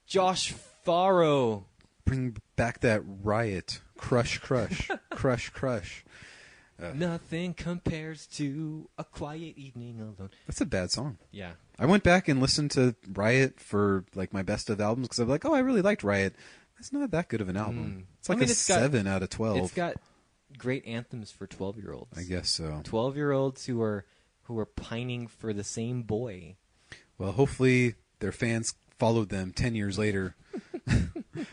Josh Farro. Bring back that riot. Crush, crush. Crush, crush. Nothing compares to a quiet evening alone. That's a bad song. Yeah. I went back and listened to Riot for like my best of albums because I'm like, oh, I really liked Riot. It's not that good of an album. It's like 7 out of 12. It's got great anthems for 12-year-olds. I guess so. 12-year-olds who are pining for the same boy. Well, hopefully their fans followed them 10 years later.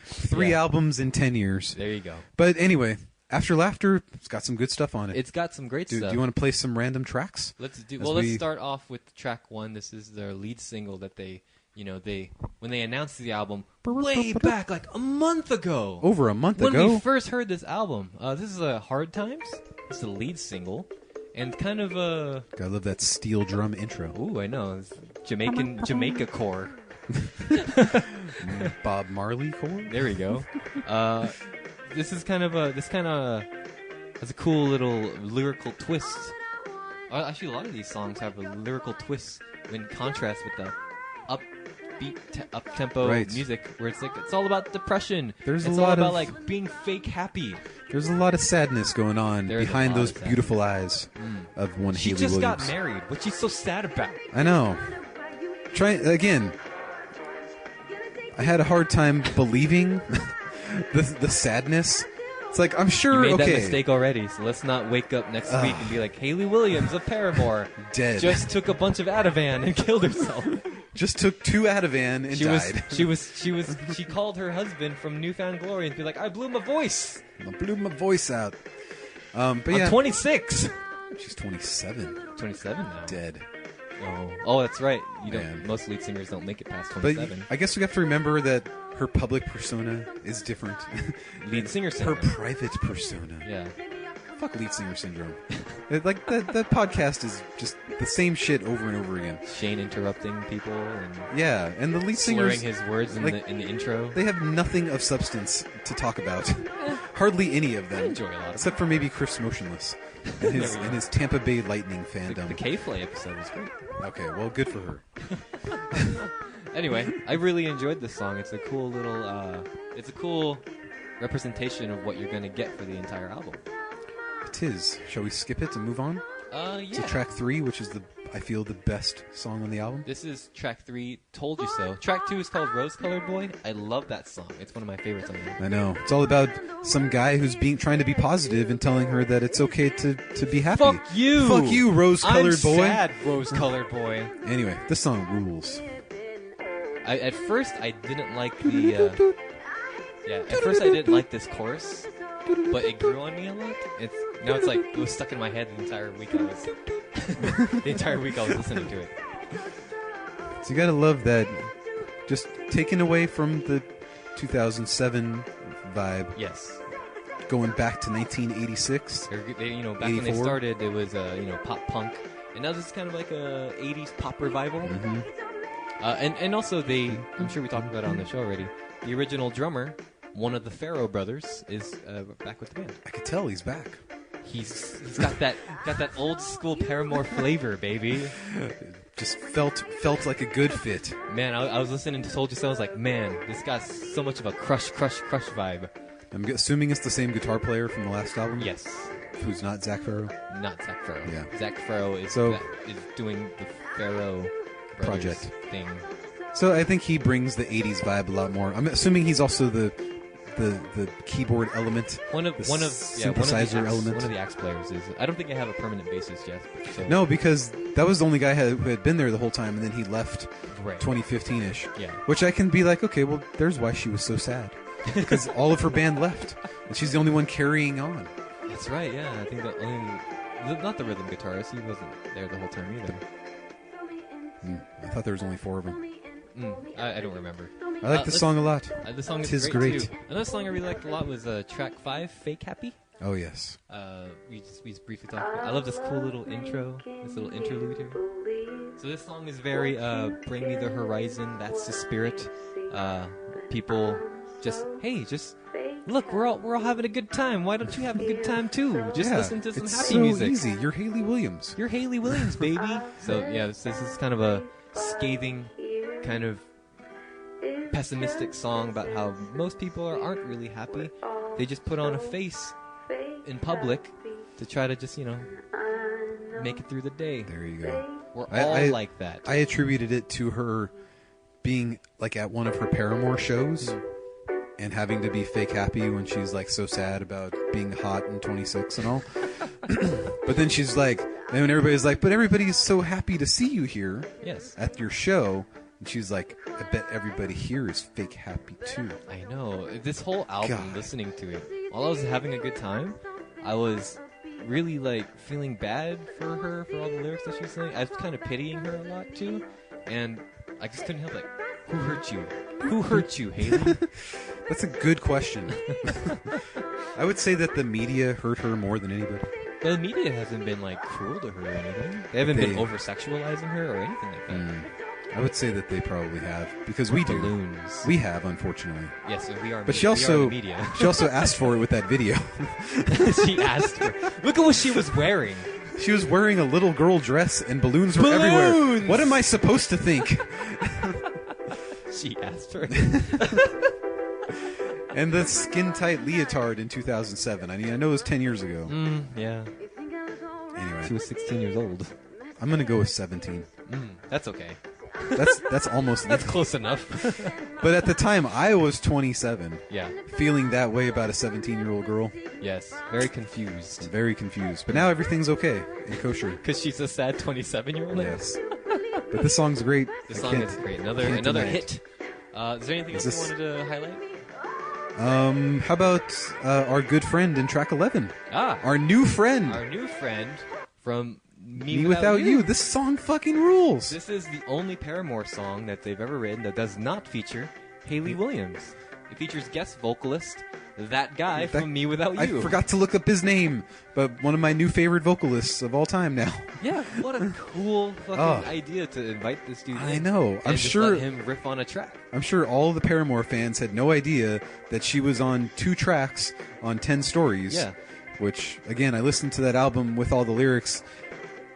3 albums in 10 years. There you go. But anyway, After Laughter, it's got some good stuff on it. It's got some great stuff. Do you want to play some random tracks? Let's start off with track 1. This is their lead single that they when they announced the album way back like a month ago. Over a month ago? ago? When we first heard this album. This is Hard Times. It's the lead single. And kind of a... I love that steel drum intro. Ooh, I know. It's Jamaica core. Bob Marley core? There we go. This kind of has a cool little lyrical twist. Actually, a lot of these songs have a lyrical twist in contrast with the upbeat, up-tempo music, where it's like it's all about depression. It's all about like being fake happy. There's a lot of sadness going on behind those beautiful eyes of one Hayley Williams. She just got married. What's she so sad about? I know. Again. I had a hard time believing the sadness. It's like, I'm sure, you made that mistake already, so let's not wake up next week and be like, Hayley Williams of Paramore dead. Just took a bunch of Ativan and killed herself. Just took 2 Ativan and died. She called her husband from Newfound Glory and be like, I blew my voice. I blew my voice out. But I'm 26. She's 27. 27 now. Dead. Oh, that's right. Most lead singers don't make it past 27. But I guess we have to remember that her public persona is different. Lead singer syndrome. Her private persona. Yeah. Fuck lead singer syndrome. Like that podcast is just the same shit over and over again. Shane interrupting people and and the lead singers slurring his words in the intro. They have nothing of substance to talk about. Hardly any of them. I enjoy a lot, except for maybe Chris Motionless and his Tampa Bay Lightning fandom. The K-Flay episode was great. Okay, well, good for her. Anyway, I really enjoyed this song. It's a cool little, it's a cool representation of what you're going to get for the entire album. It is. Shall we skip it and move on? Yeah. To track 3, which is I feel, the best song on the album. This is track 3, Told You So. Track 2 is called Rose Colored Boy. I love that song. It's one of my favorites on the album. I know. It's all about some guy who's trying to be positive and telling her that it's okay to be happy. Fuck you! Fuck you, rose-colored boy. I'm sad, rose-colored boy. Anyway, this song rules. At first, I didn't like the... at first I didn't like this chorus, but it grew on me a lot. Now it's like, it was stuck in my head the entire week I was... the entire week I was listening to it. So you gotta love that, just taken away from the 2007 vibe. Yes. Going back to 1986. Back 84. when they started, it was pop punk, and now this is kind of like a 80s pop revival. Mm-hmm. And also I'm sure we talked about it on the show already. The original drummer, one of the Farrow brothers, is back with the band. I could tell he's back. He's got that old school Paramore flavor, baby. Just felt like a good fit. Man, I was listening to Told You So. I was like, man, this got so much of a crush vibe. I'm assuming it's the same guitar player from the last album? Yes. Who's not Zach Farrow? Not Zach Farrow. Yeah. Zach Farrow is doing the Farrow project thing. So I think he brings the 80s vibe a lot more. I'm assuming he's also the keyboard element, one of synthesizer element. One of the axe players is. I don't think I have a permanent bassist yet. So. No, because that was the only guy who had been there the whole time, and then he left 2015-ish. Yeah. Which I can be like, okay, well, there's why she was so sad. Because all of her band left, and she's the only one carrying on. That's right, yeah. I think not the rhythm guitarist. He wasn't there the whole time either. I thought there was only 4 of them. I don't remember. I like this song a lot. The song is Tis great, great. too. Another song I really liked a lot was track 5, Fake Happy. Oh, yes. We just briefly talked about it. I love this cool little intro, this little interlude here. So this song is very Bring Me the Horizon, That's the Spirit. People just look, we're all having a good time. Why don't you have a good time too? Just listen to some happy music. It's so easy. You're Haley Williams. You're Haley Williams, baby. So yeah, this is kind of a scathing, kind of pessimistic song about how most people aren't really happy. They just put on a face in public to try to just make it through the day. There you go. We're all like that. I attributed it to her being like at one of her Paramore shows. And having to be fake happy when she's like so sad about being hot and 26 and all. But then she's like, and when everybody's like, but everybody's so happy to see you here at your show. And she's like, I bet everybody here is fake happy too. I know. This whole album, listening to it, while I was having a good time, I was really like feeling bad for her for all the lyrics that she was saying. I was kind of pitying her a lot too. And I just couldn't help who hurt you? Who hurt you, Haley? That's a good question. I would say that the media hurt her more than anybody. The media hasn't been cruel to her or anything. They haven't been over-sexualizing her or anything like that. I would say that they probably have, because we do. Balloons. We have, unfortunately. Yes, we are. But she also asked for it with that video. She asked for it. Look at what she was wearing. She was wearing a little girl dress, and balloons were everywhere. What am I supposed to think? She asked for it. And the skin-tight leotard in 2007. I mean, I know it was 10 years ago. Yeah. Anyway. She was 16 years old. I'm going to go with 17. That's okay. That's almost... That's close enough. But at the time, I was 27. Yeah. Feeling that way about a 17-year-old girl. Yes. Very confused. Very confused. But now everything's okay and kosher. Because she's a sad 27-year-old? Yes. But this song's great. This song is great. Another hit. Is there anything else you wanted to highlight? How about our good friend in track 11? Our new friend. Our new friend from Me Without You. This song fucking rules. This is the only Paramore song that they've ever written that does not feature Haley Williams. It features guest vocalist, that guy from Me Without You. I forgot to look up his name, but one of my new favorite vocalists of all time now. Yeah, what a cool fucking idea to invite this dude in. I know. I'm sure let him riff on a track. I'm sure all the Paramore fans had no idea that she was on 2 tracks on 10 Stories. Yeah. Which, again, I listened to that album with all the lyrics,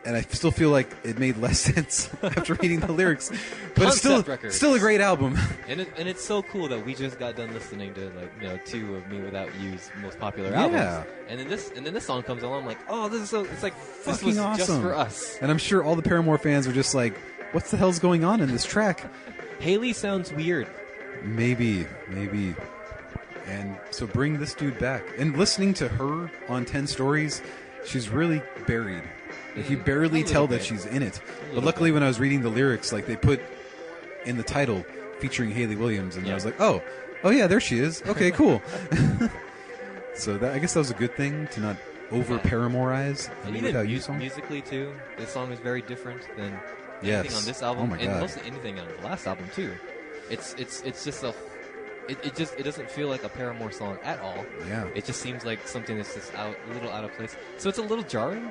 and I still feel like it made less sense after reading the lyrics. But it's still a great album. And it's so cool that we just got done listening to two of Me Without You's most popular albums. And then this song comes along. I'm like, oh, this is so. It's like this was awesome. Just for us. And I'm sure all the Paramore fans were just like, what the hell's going on in this track? Haley sounds weird. Maybe. And so bring this dude back. And listening to her on 10 Stories, she's really buried. Like, you barely tell that she's in it. But luckily when I was reading the lyrics, like they put in the title featuring Hayley Williams, and I was like, oh yeah, there she is. Okay, cool. So I guess that was a good thing to not over-Paramore-ize. And even musically, too, this song is very different than anything on this album, and mostly anything on the last album, too. It's just it doesn't feel like a Paramore song at all. Yeah. It just seems like something that's just a little out of place. So it's a little jarring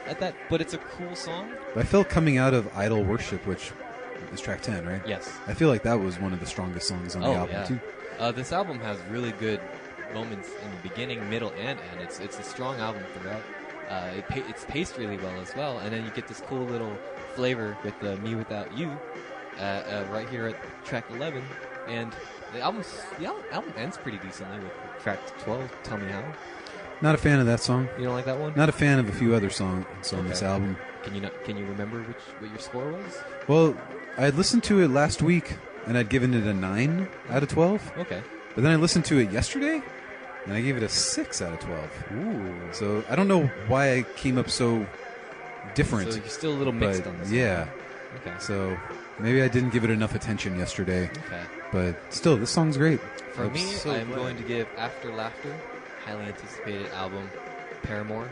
at that, but it's a cool song. But I felt coming out of Idol Worship, which is track 10, right? Yes. I feel like that was one of the strongest songs on the album, too. This album has really good moments in the beginning, middle, and end. It's a strong album throughout. It's paced really well as well, and then you get this cool little flavor with the Me Without You right here at track 11, and the album ends pretty decently with track 12, Tell Me How. Not a fan of that song. You don't like that one? Not a fan of a few other songs on this album. Can you remember what your score was? Well, I had listened to it last week, and I'd given it a 9 out of 12. Okay. But then I listened to it yesterday, and I gave it a 6 out of 12. Ooh. So I don't know why I came up so different. So you're still a little mixed on this. Yeah. One. Okay. So maybe I didn't give it enough attention yesterday. Okay. But still, this song's great. For me, I'm going to give After Laughter, highly anticipated album, Paramore,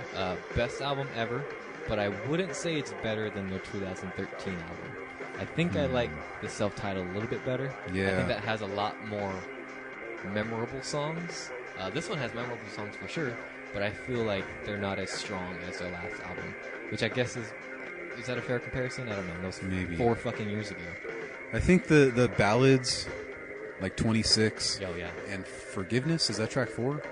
best album ever, but I wouldn't say it's better than their 2013 album. I think I like the self-titled a little bit better. Yeah. I think that has a lot more memorable songs. This one has memorable songs for sure, but I feel like they're not as strong as their last album, which I guess is that a fair comparison? I don't know. Those maybe 4 fucking years ago. I think the ballads, like 26 and Forgiveness, is that track 4?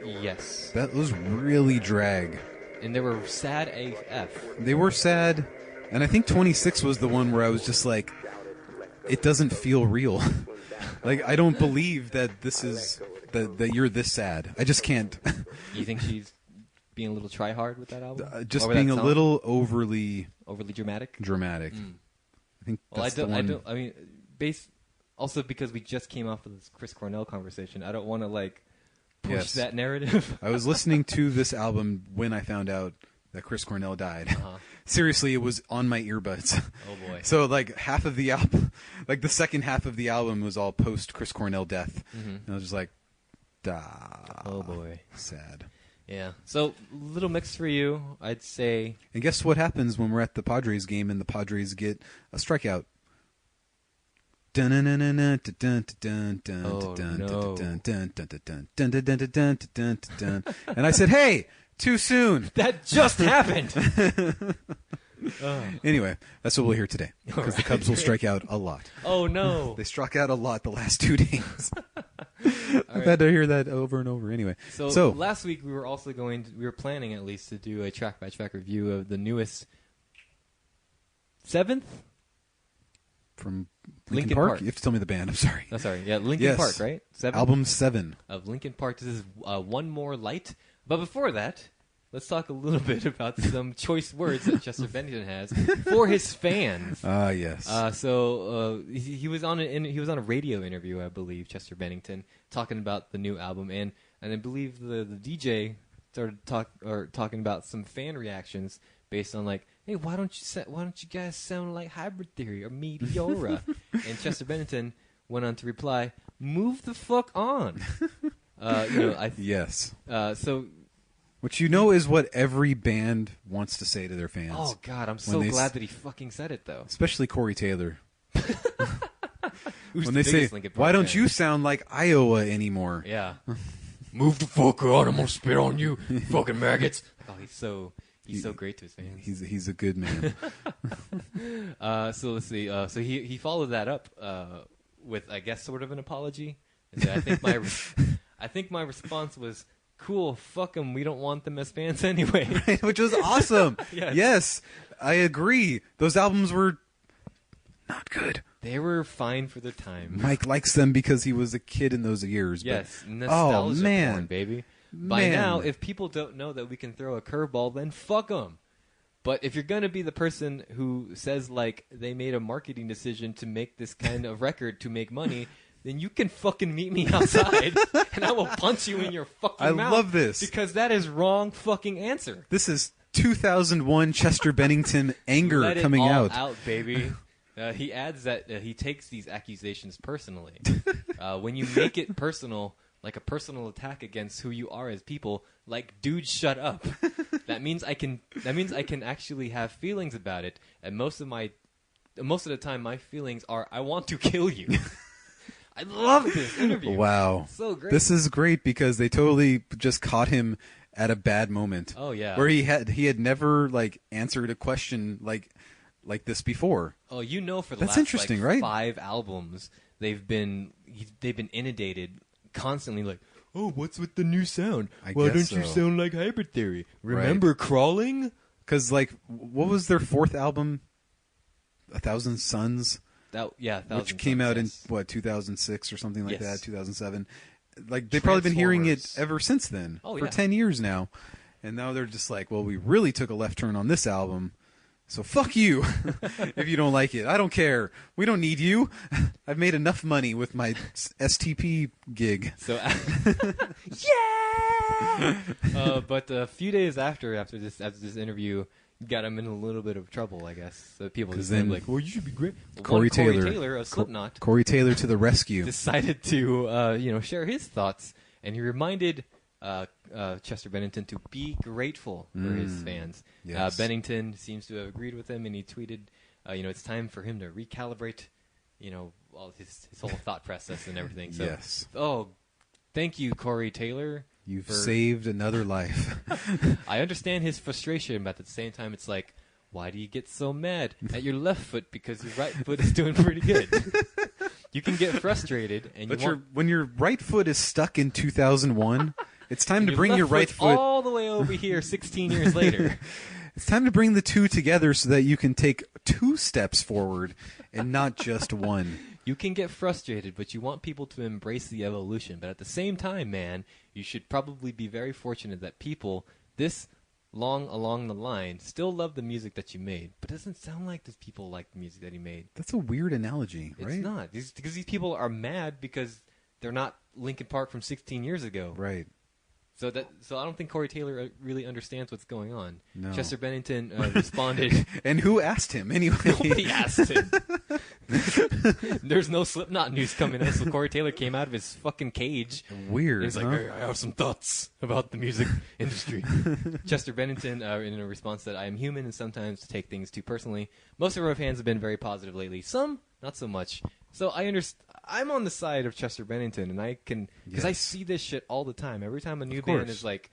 Yes. That was really drag. And they were sad AF. They were sad, and I think 26 was the one where I was just like, it doesn't feel real. Like, I don't believe that this is that you're this sad. I just can't. You think she's being a little try hard with that album? Just being a little overly dramatic. I think that's the one. I mean, also because we just came off of this Chris Cornell conversation, I don't want to push that narrative. I was listening to this album when I found out that Chris Cornell died. Seriously, it was on my earbuds. Oh boy. So half of the album, the second half of the album was all post Chris Cornell death. And I was just like, oh boy. Sad. Yeah. So, little mix for you, I'd say. And guess what happens when we're at the Padres game and the Padres get a strikeout? And I said, hey, too soon. That just happened. Anyway, that's what we'll hear today, because the Cubs will strike out a lot. Oh no. They struck out a lot the last 2 days. I've had to hear that over and over. Anyway, so last week we were planning at least to do a track by track review of the newest 7th from Linkin Park. You have to tell me the band. I'm sorry. Oh, sorry. Yeah, Linkin Park, right? 7? Album 7 of Linkin Park. This is One More Light. But before that, let's talk a little bit about some choice words that Chester Bennington has for his fans. Yes. So he was on a radio interview, I believe, Chester Bennington, talking about the new album, and I believe the DJ started talking about some fan reactions based on hey, why don't you guys sound like Hybrid Theory or Meteora? And Chester Bennington went on to reply, "Move the fuck on." Yes. So. Which is what every band wants to say to their fans. Oh, God, I'm so glad that he fucking said it, though. Especially Corey Taylor. When they say, why don't you sound like Iowa anymore? Yeah. Move the fuck on, I'm going to spit on you, fucking maggots. Oh, he's so great to his fans. He's a good man. So let's see. So he followed that up with, I guess, sort of an apology. And I think my response was, cool, fuck them. We don't want them as fans anyway. Right? Which was awesome. Yes. Yes, I agree. Those albums were not good. They were fine for the time. Mike likes them because he was a kid in those years. Yes, but, nostalgia oh, man. porn, baby. By now, if people don't know that we can throw a curveball, then fuck them. But if you're going to be the person who says, like, they made a marketing decision to make this kind of record to make money, then you can fucking meet me outside, and I will punch you in your fucking mouth. I love this. Because that is wrong fucking answer. This is 2001 Chester Bennington anger Let coming it all out. out, baby. He adds that he takes these accusations personally. When you make it personal, like a personal attack against who you are as people, like, dude, shut up. That means I can actually have feelings about it. And most of the time, my feelings are, I want to kill you. I love this interview. Wow. It's so great. This is great because they totally just caught him at a bad moment. Oh yeah. Where he had never like answered a question like this before. Oh, you know, for the That's last interesting, like, right? 5 albums, they've been inundated constantly, like, oh, what's with the new sound? Why don't you sound like Hybrid Theory? Remember Crawling? Because like, what was their 4th album? 1,000 Suns. Which came out in what 2006 or something like that, 2007. Like they've probably been hearing it ever since then for 10 years now, and now they're just like, well, we really took a left turn on this album, so fuck you if you don't like it. I don't care. We don't need you. I've made enough money with my STP gig. So but a few days after this interview, got him in a little bit of trouble, I guess. So people just then like, well, you should be great. Well, Corey Taylor of Slipknot, Corey Taylor to the rescue, decided to share his thoughts, and he reminded Chester Bennington to be grateful for his fans. Yes. Bennington seems to have agreed with him, and he tweeted, it's time for him to recalibrate, all his whole thought process and everything. So, yes. Oh, thank you, Corey Taylor. You've saved another life. I understand his frustration, but at the same time, it's like, why do you get so mad at your left foot because your right foot is doing pretty good? You can get frustrated, and when your right foot is stuck in 2001, it's time to bring your right foot all the way over here 16 years later. It's time to bring the two together so that you can take 2 steps forward and not just one. You can get frustrated, but you want people to embrace the evolution. But at the same time, man, you should probably be very fortunate that people this long along the line still love the music that you made. But it doesn't sound like these people like the music that he made. That's a weird analogy, right? It's not. Because these people are mad because they're not Linkin Park from 16 years ago. Right. So I don't think Corey Taylor really understands what's going on. No. Chester Bennington responded. And who asked him anyway? Nobody asked him. There's no Slipknot news coming out, so Corey Taylor came out of his fucking cage. Weird. He's like, hey, I have some thoughts about the music industry. Chester Bennington, in a response, said, I am human and sometimes take things too personally. Most of our fans have been very positive lately. Some, not so much. So I understand. I'm on the side of Chester Bennington, and I can, because I see this shit all the time. Every time a new band is like,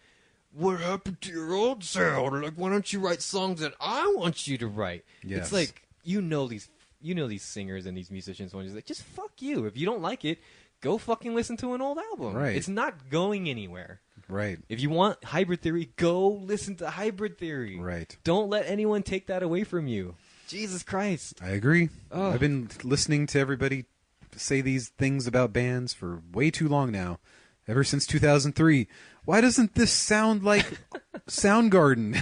what happened to your old sound? Like, why don't you write songs that I want you to write? Yes. It's like, these singers and these musicians, when it's like, just fuck you. If you don't like it, go fucking listen to an old album. Right. It's not going anywhere. Right. If you want Hybrid Theory, go listen to Hybrid Theory. Right. Don't let anyone take that away from you. Jesus Christ. I agree. Oh. I've been listening to everybody say these things about bands for way too long now. Ever since 2003. Why doesn't this sound like Soundgarden?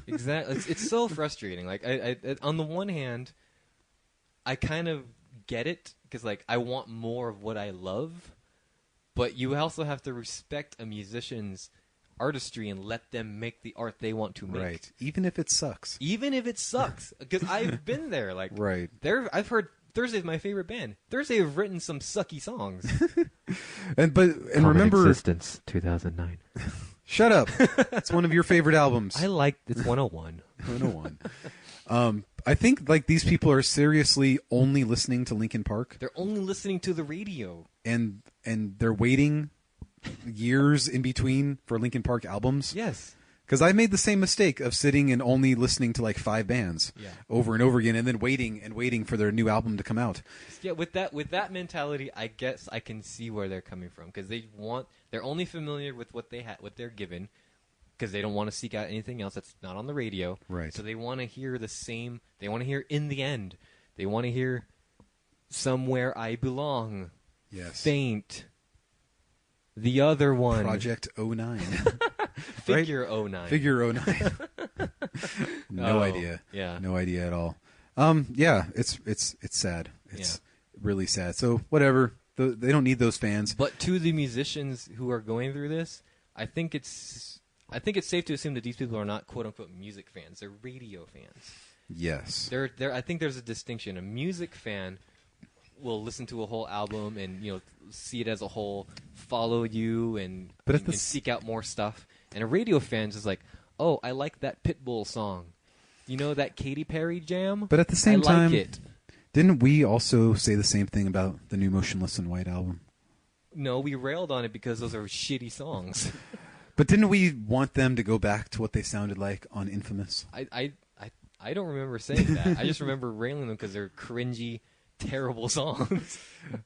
Exactly. It's so frustrating. Like, I on the one hand, I kind of get it because, like, I want more of what I love, but you also have to respect a musician's artistry and let them make the art they want to make. Right. Even if it sucks. Even if it sucks, because I've been there. Like, right. I've heard Thursday's my favorite band. Thursday have written some sucky songs. and remember, Existence 2009. Shut up. It's one of your favorite albums. I like it's 101. 101. I think like these people are seriously only listening to Linkin Park. They're only listening to the radio. And they're waiting years in between for Linkin Park albums. Yes. Because I made the same mistake of sitting and only listening to like 5 bands over and over again, and then waiting for their new album to come out. Yeah, with that mentality, I guess I can see where they're coming from, because they're only familiar with what they're given, because they don't want to seek out anything else that's not on the radio. Right. So they want to hear the same. They want to hear In the End. They want to hear Somewhere I Belong. Yes. Faint. The other one. Project 09. Figure 09. Figure 09. No idea. Yeah. No idea at all. Yeah, it's sad. It's really sad. So whatever. They don't need those fans. But to the musicians who are going through this, I think it's safe to assume that these people are not quote unquote music fans. They're radio fans. Yes. I think there's a distinction. A music fan will listen to a whole album and see it as a whole, follow you and seek out more stuff. And a radio fan is like, oh, I like that Pitbull song. You know that Katy Perry jam? But at the same time, like it. Didn't we also say the same thing about the new Motionless in White album? No, we railed on it because those are shitty songs. But didn't we want them to go back to what they sounded like on Infamous? I don't remember saying that. I just remember railing them because they're cringy, terrible songs.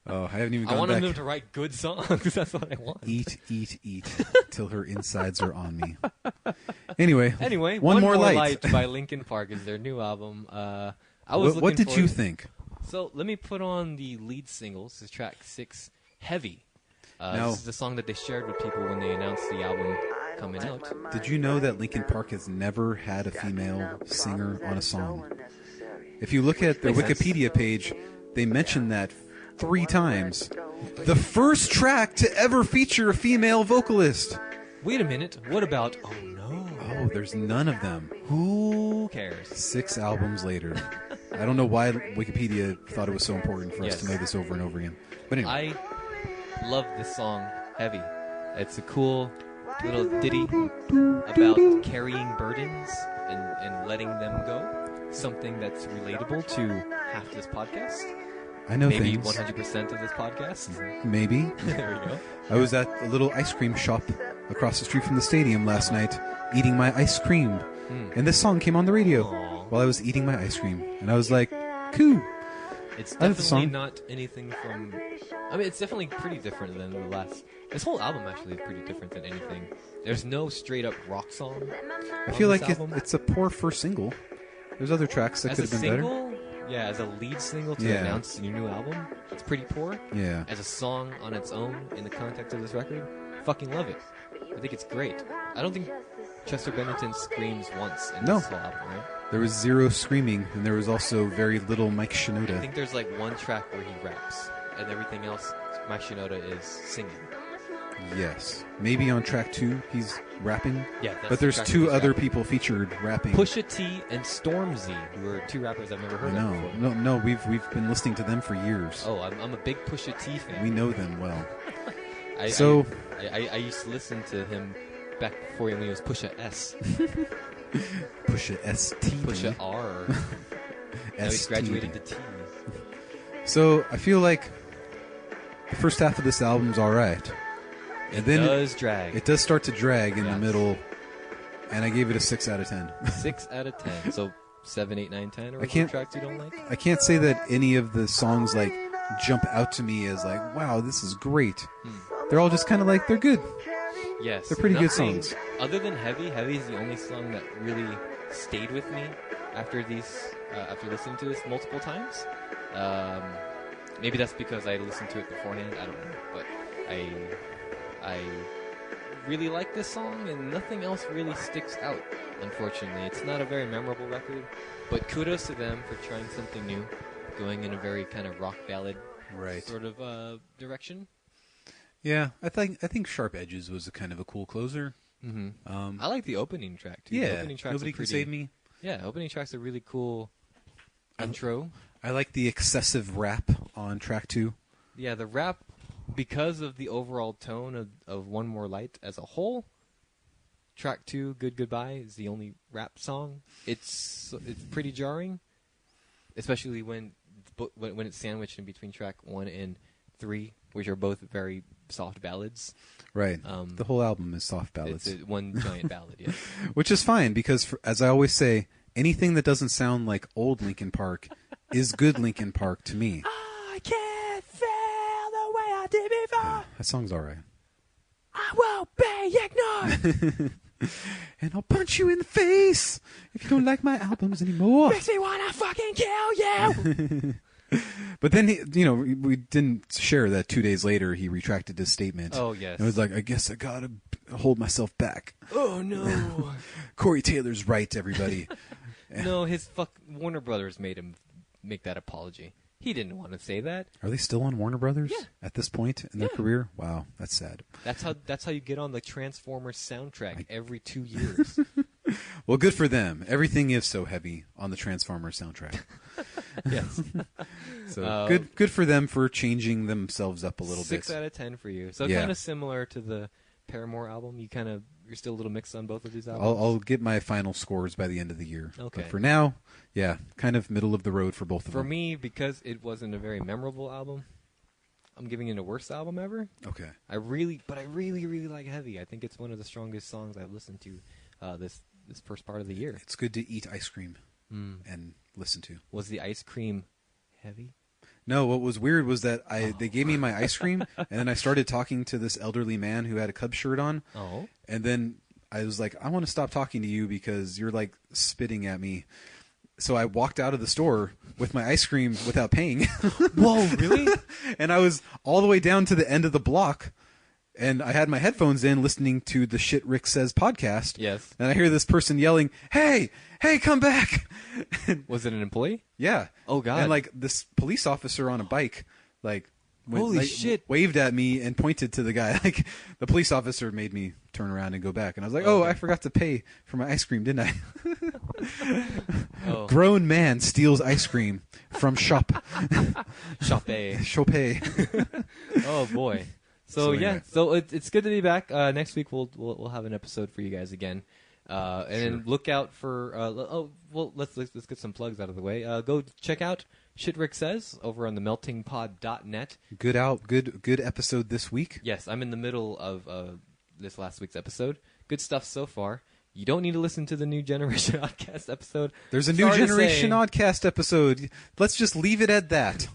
Oh, I haven't even gone I want back. them to write good songs. That's what I want. Eat till her insides are on me. Anyway, One More Light by Linkin Park is their new album. What did you think? So let me put on the lead single. This is track 6, Heavy. Now, this is the song that they shared with people when they announced the album coming out. Did you know that Linkin Park has never had a female singer on a song? If you look at their Wikipedia page, they mention that 3 times. The first track to ever feature a female vocalist. Wait a minute. What about Oh No? Oh, there's none of them. Who cares? 6 albums later. I don't know why Wikipedia thought it was so important for us to know this over and over again. But anyway. I love this song, Heavy. It's a cool little ditty about carrying burdens and letting them go. Something that's relatable to half this podcast. I know Maybe things. 100% of this podcast. Maybe. There we go. I was at a little ice cream shop across the street from the stadium last night, eating my ice cream. And this song came on the radio while I was eating my ice cream. And I was like, cool. It's definitely not anything from... I mean, it's definitely pretty different than the last... This whole album actually is pretty different than anything. There's no straight-up rock song. I feel like it's a poor first single. There's other tracks that could have been better. Yeah, as a lead single to announce your new album, it's pretty poor. Yeah. As a song on its own, in the context of this record, fucking love it. I think it's great. I don't think Chester Bennington screams once in this whole album, right? There was 0 screaming, and there was also very little Mike Shinoda. I think there's like one track where he raps, and everything else, Mike Shinoda is singing. Yes. Maybe on track 2 he's rapping. Yeah, that's but there's the track 2 other rapping. people featured rapping. Pusha T and Stormzy, who are 2 rappers I've never heard of before. No, we've been listening to them for years. Oh, I'm a big Pusha T fan. We know them well. I used to listen to him back before when he was Pusha S. Pusha S-T. Pusha R. Now he's graduated to T. So I feel like the first half of this album's alright. And then does drag. It does start to drag in the middle, and I gave it a 6 out of 10. 6 out of 10. So 7, 8, 9, 10. Or tracks you don't like? I can't say that any of the songs like jump out to me as like, wow, this is great. They're all just kind of like, they're good. Yes. They're pretty good songs. Other than Heavy is the only song that really stayed with me after listening to this multiple times. Maybe that's because I listened to it beforehand. I don't know, but I really like this song, and nothing else really sticks out, unfortunately. It's not a very memorable record, but kudos to them for trying something new, going in a very kind of rock ballad sort of direction. Yeah, I think Sharp Edges was a kind of a cool closer. I like the opening track, too. Yeah, the opening tracks Nobody Can Save Me. Yeah, opening track's a really cool intro. I like the excessive rap on track 2. Yeah, the rap, because of the overall tone of One More Light as a whole, track 2, Good Goodbye, is the only rap song. It's pretty jarring, especially when it's sandwiched in between track 1 and 3, which are both very soft ballads. Right. The whole album is soft ballads. It's one giant ballad, yeah. Which is fine, because as I always say, anything that doesn't sound like old Linkin Park is good Linkin Park to me. I can't feel the way I did before. Yeah, that song's all right. I won't be ignored. And I'll punch you in the face if you don't like my albums anymore. Makes me wanna fucking kill you. But then, we didn't share that 2 days later he retracted his statement. Oh, yes. It was like, I guess I gotta hold myself back. Oh, no. Corey Taylor's right, everybody. No, his Warner Brothers made him make that apology. He didn't want to say that. Are they still on Warner Brothers at this point in their Yeah. career? Wow, that's sad. That's how you get on the Transformers soundtrack every 2 years. Well, good for them. Everything is so heavy on the Transformers soundtrack. Yes. So good for them for changing themselves up a little 6 bit. out of 10 for you. So Yeah. kind of similar to the Paramore album. You're still a little mixed on both of these albums. I'll get my final scores by the end of the year. Okay. But for now, yeah, kind of middle of the road for both of For them. me, because it wasn't a very memorable album, I'm giving it the worst album ever. Okay. I really, really like Heavy. I think it's one of the strongest songs I've listened to this first part of the year. It's good to eat ice cream and listen to. Was the ice cream heavy? No, what was weird was that they gave me my ice cream, and then I started talking to this elderly man who had a Cubs shirt on. Oh. And then I was like, I want to stop talking to you because you're like spitting at me. So I walked out of the store with my ice cream without paying. Whoa, really? And I was all the way down to the end of the block, and I had my headphones in listening to the Shit Rick Says podcast. Yes. And I hear this person yelling, hey, come back. Was it an employee? Yeah. Oh, God. And like this police officer on a bike, like, Holy shit. waved at me and pointed to the guy. Like, the police officer made me turn around and go back. And I was like, oh, I forgot to pay for my ice cream, didn't I? Oh. Grown man steals ice cream from shop. Shopee. Chopay. Oh, boy. So, So yeah. anyway. So it's good to be back. Next week we'll have an episode for you guys again. And then look out for let's get some plugs out of the way. Go check out Shit Rick Says over on the meltingpod.net. Good episode this week. Yes, I'm in the middle of this last week's episode. Good stuff so far. You don't need to listen to the New Generation Oddcast episode. There's a New Generation Oddcast episode. Let's just leave it at that.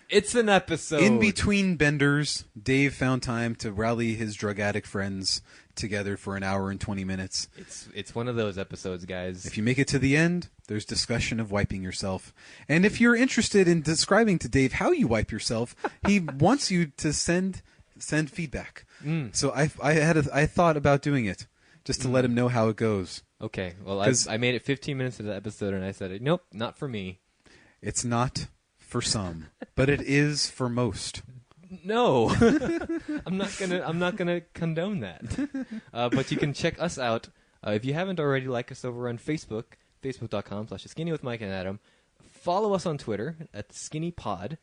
It's an episode. In between benders, Dave found time to rally his drug addict friends together for an hour and 20 minutes. It's one of those episodes, guys. If you make it to the end, there's discussion of wiping yourself. And if you're interested in describing to Dave how you wipe yourself, he wants you to send feedback. So I thought about doing it just to let him know how it goes. Okay, well, I made it 15 minutes into the episode, and I said, nope, not for me. It's not for some, but it is for most. No, I'm not gonna condone that. But you can check us out if you haven't already. Like us over on Facebook, facebook.com/skinny with Mike and Adam. Follow us on Twitter at SkinnyPod.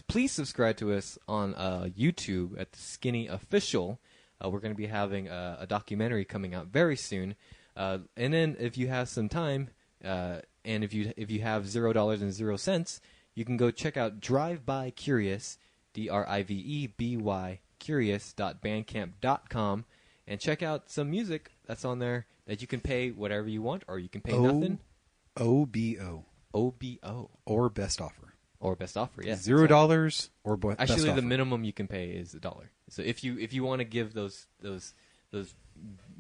Please subscribe to us on YouTube at the Skinny Official. We're going to be having a documentary coming out very soon. And then if you have some time, and if you have $0.00, you can go check out Drive By Curious, DRIVEBY curious.bandcamp.com, and check out some music that's on there that you can pay whatever you want, or you can pay nothing. OBO. OBO. Or best offer. Or best offer, yes. $0 or best Actually, offer. the minimum you can pay is $1. So if you want to give those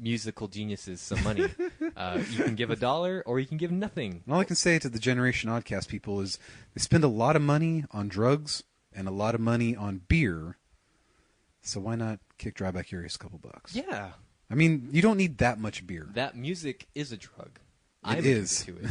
musical geniuses some money, you can give $1 or you can give nothing. And all I can say to the Generation Oddcast people is they spend a lot of money on drugs and a lot of money on beer. So why not kick Drive By Curious a couple bucks? Yeah. I mean, you don't need that much beer. That music is a drug. It is. To it.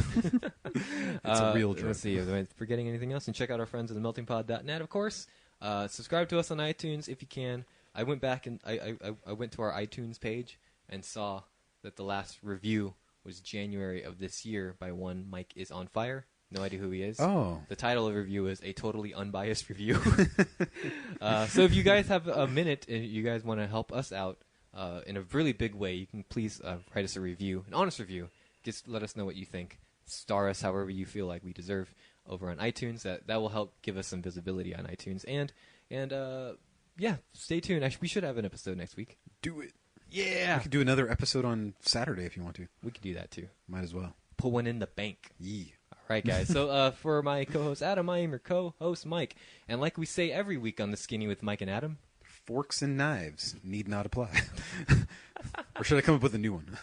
It's a real drug. Let's see. Am I forgetting anything else? And check out our friends at themeltingpod.net, of course. Subscribe to us on iTunes if you can. I went back and I went to our iTunes page and saw that the last review was January of this year by one Mike is on fire. No idea who he is. Oh. The title of the review is A Totally Unbiased Review. So if you guys have a minute and you guys want to help us out in a really big way, you can please write us a review, an honest review. Just let us know what you think. Star us however you feel like we deserve over on iTunes. That will help give us some visibility on iTunes. And yeah, stay tuned. Actually, we should have an episode next week. Do it. Yeah. We could do another episode on Saturday if you want to. We could do that too. Might as well. Put one in the bank. Yeah. All right, guys. So for my co-host Adam, I am your co-host Mike. And like we say every week on The Skinny with Mike and Adam, forks and knives need not apply. Or should I come up with a new one?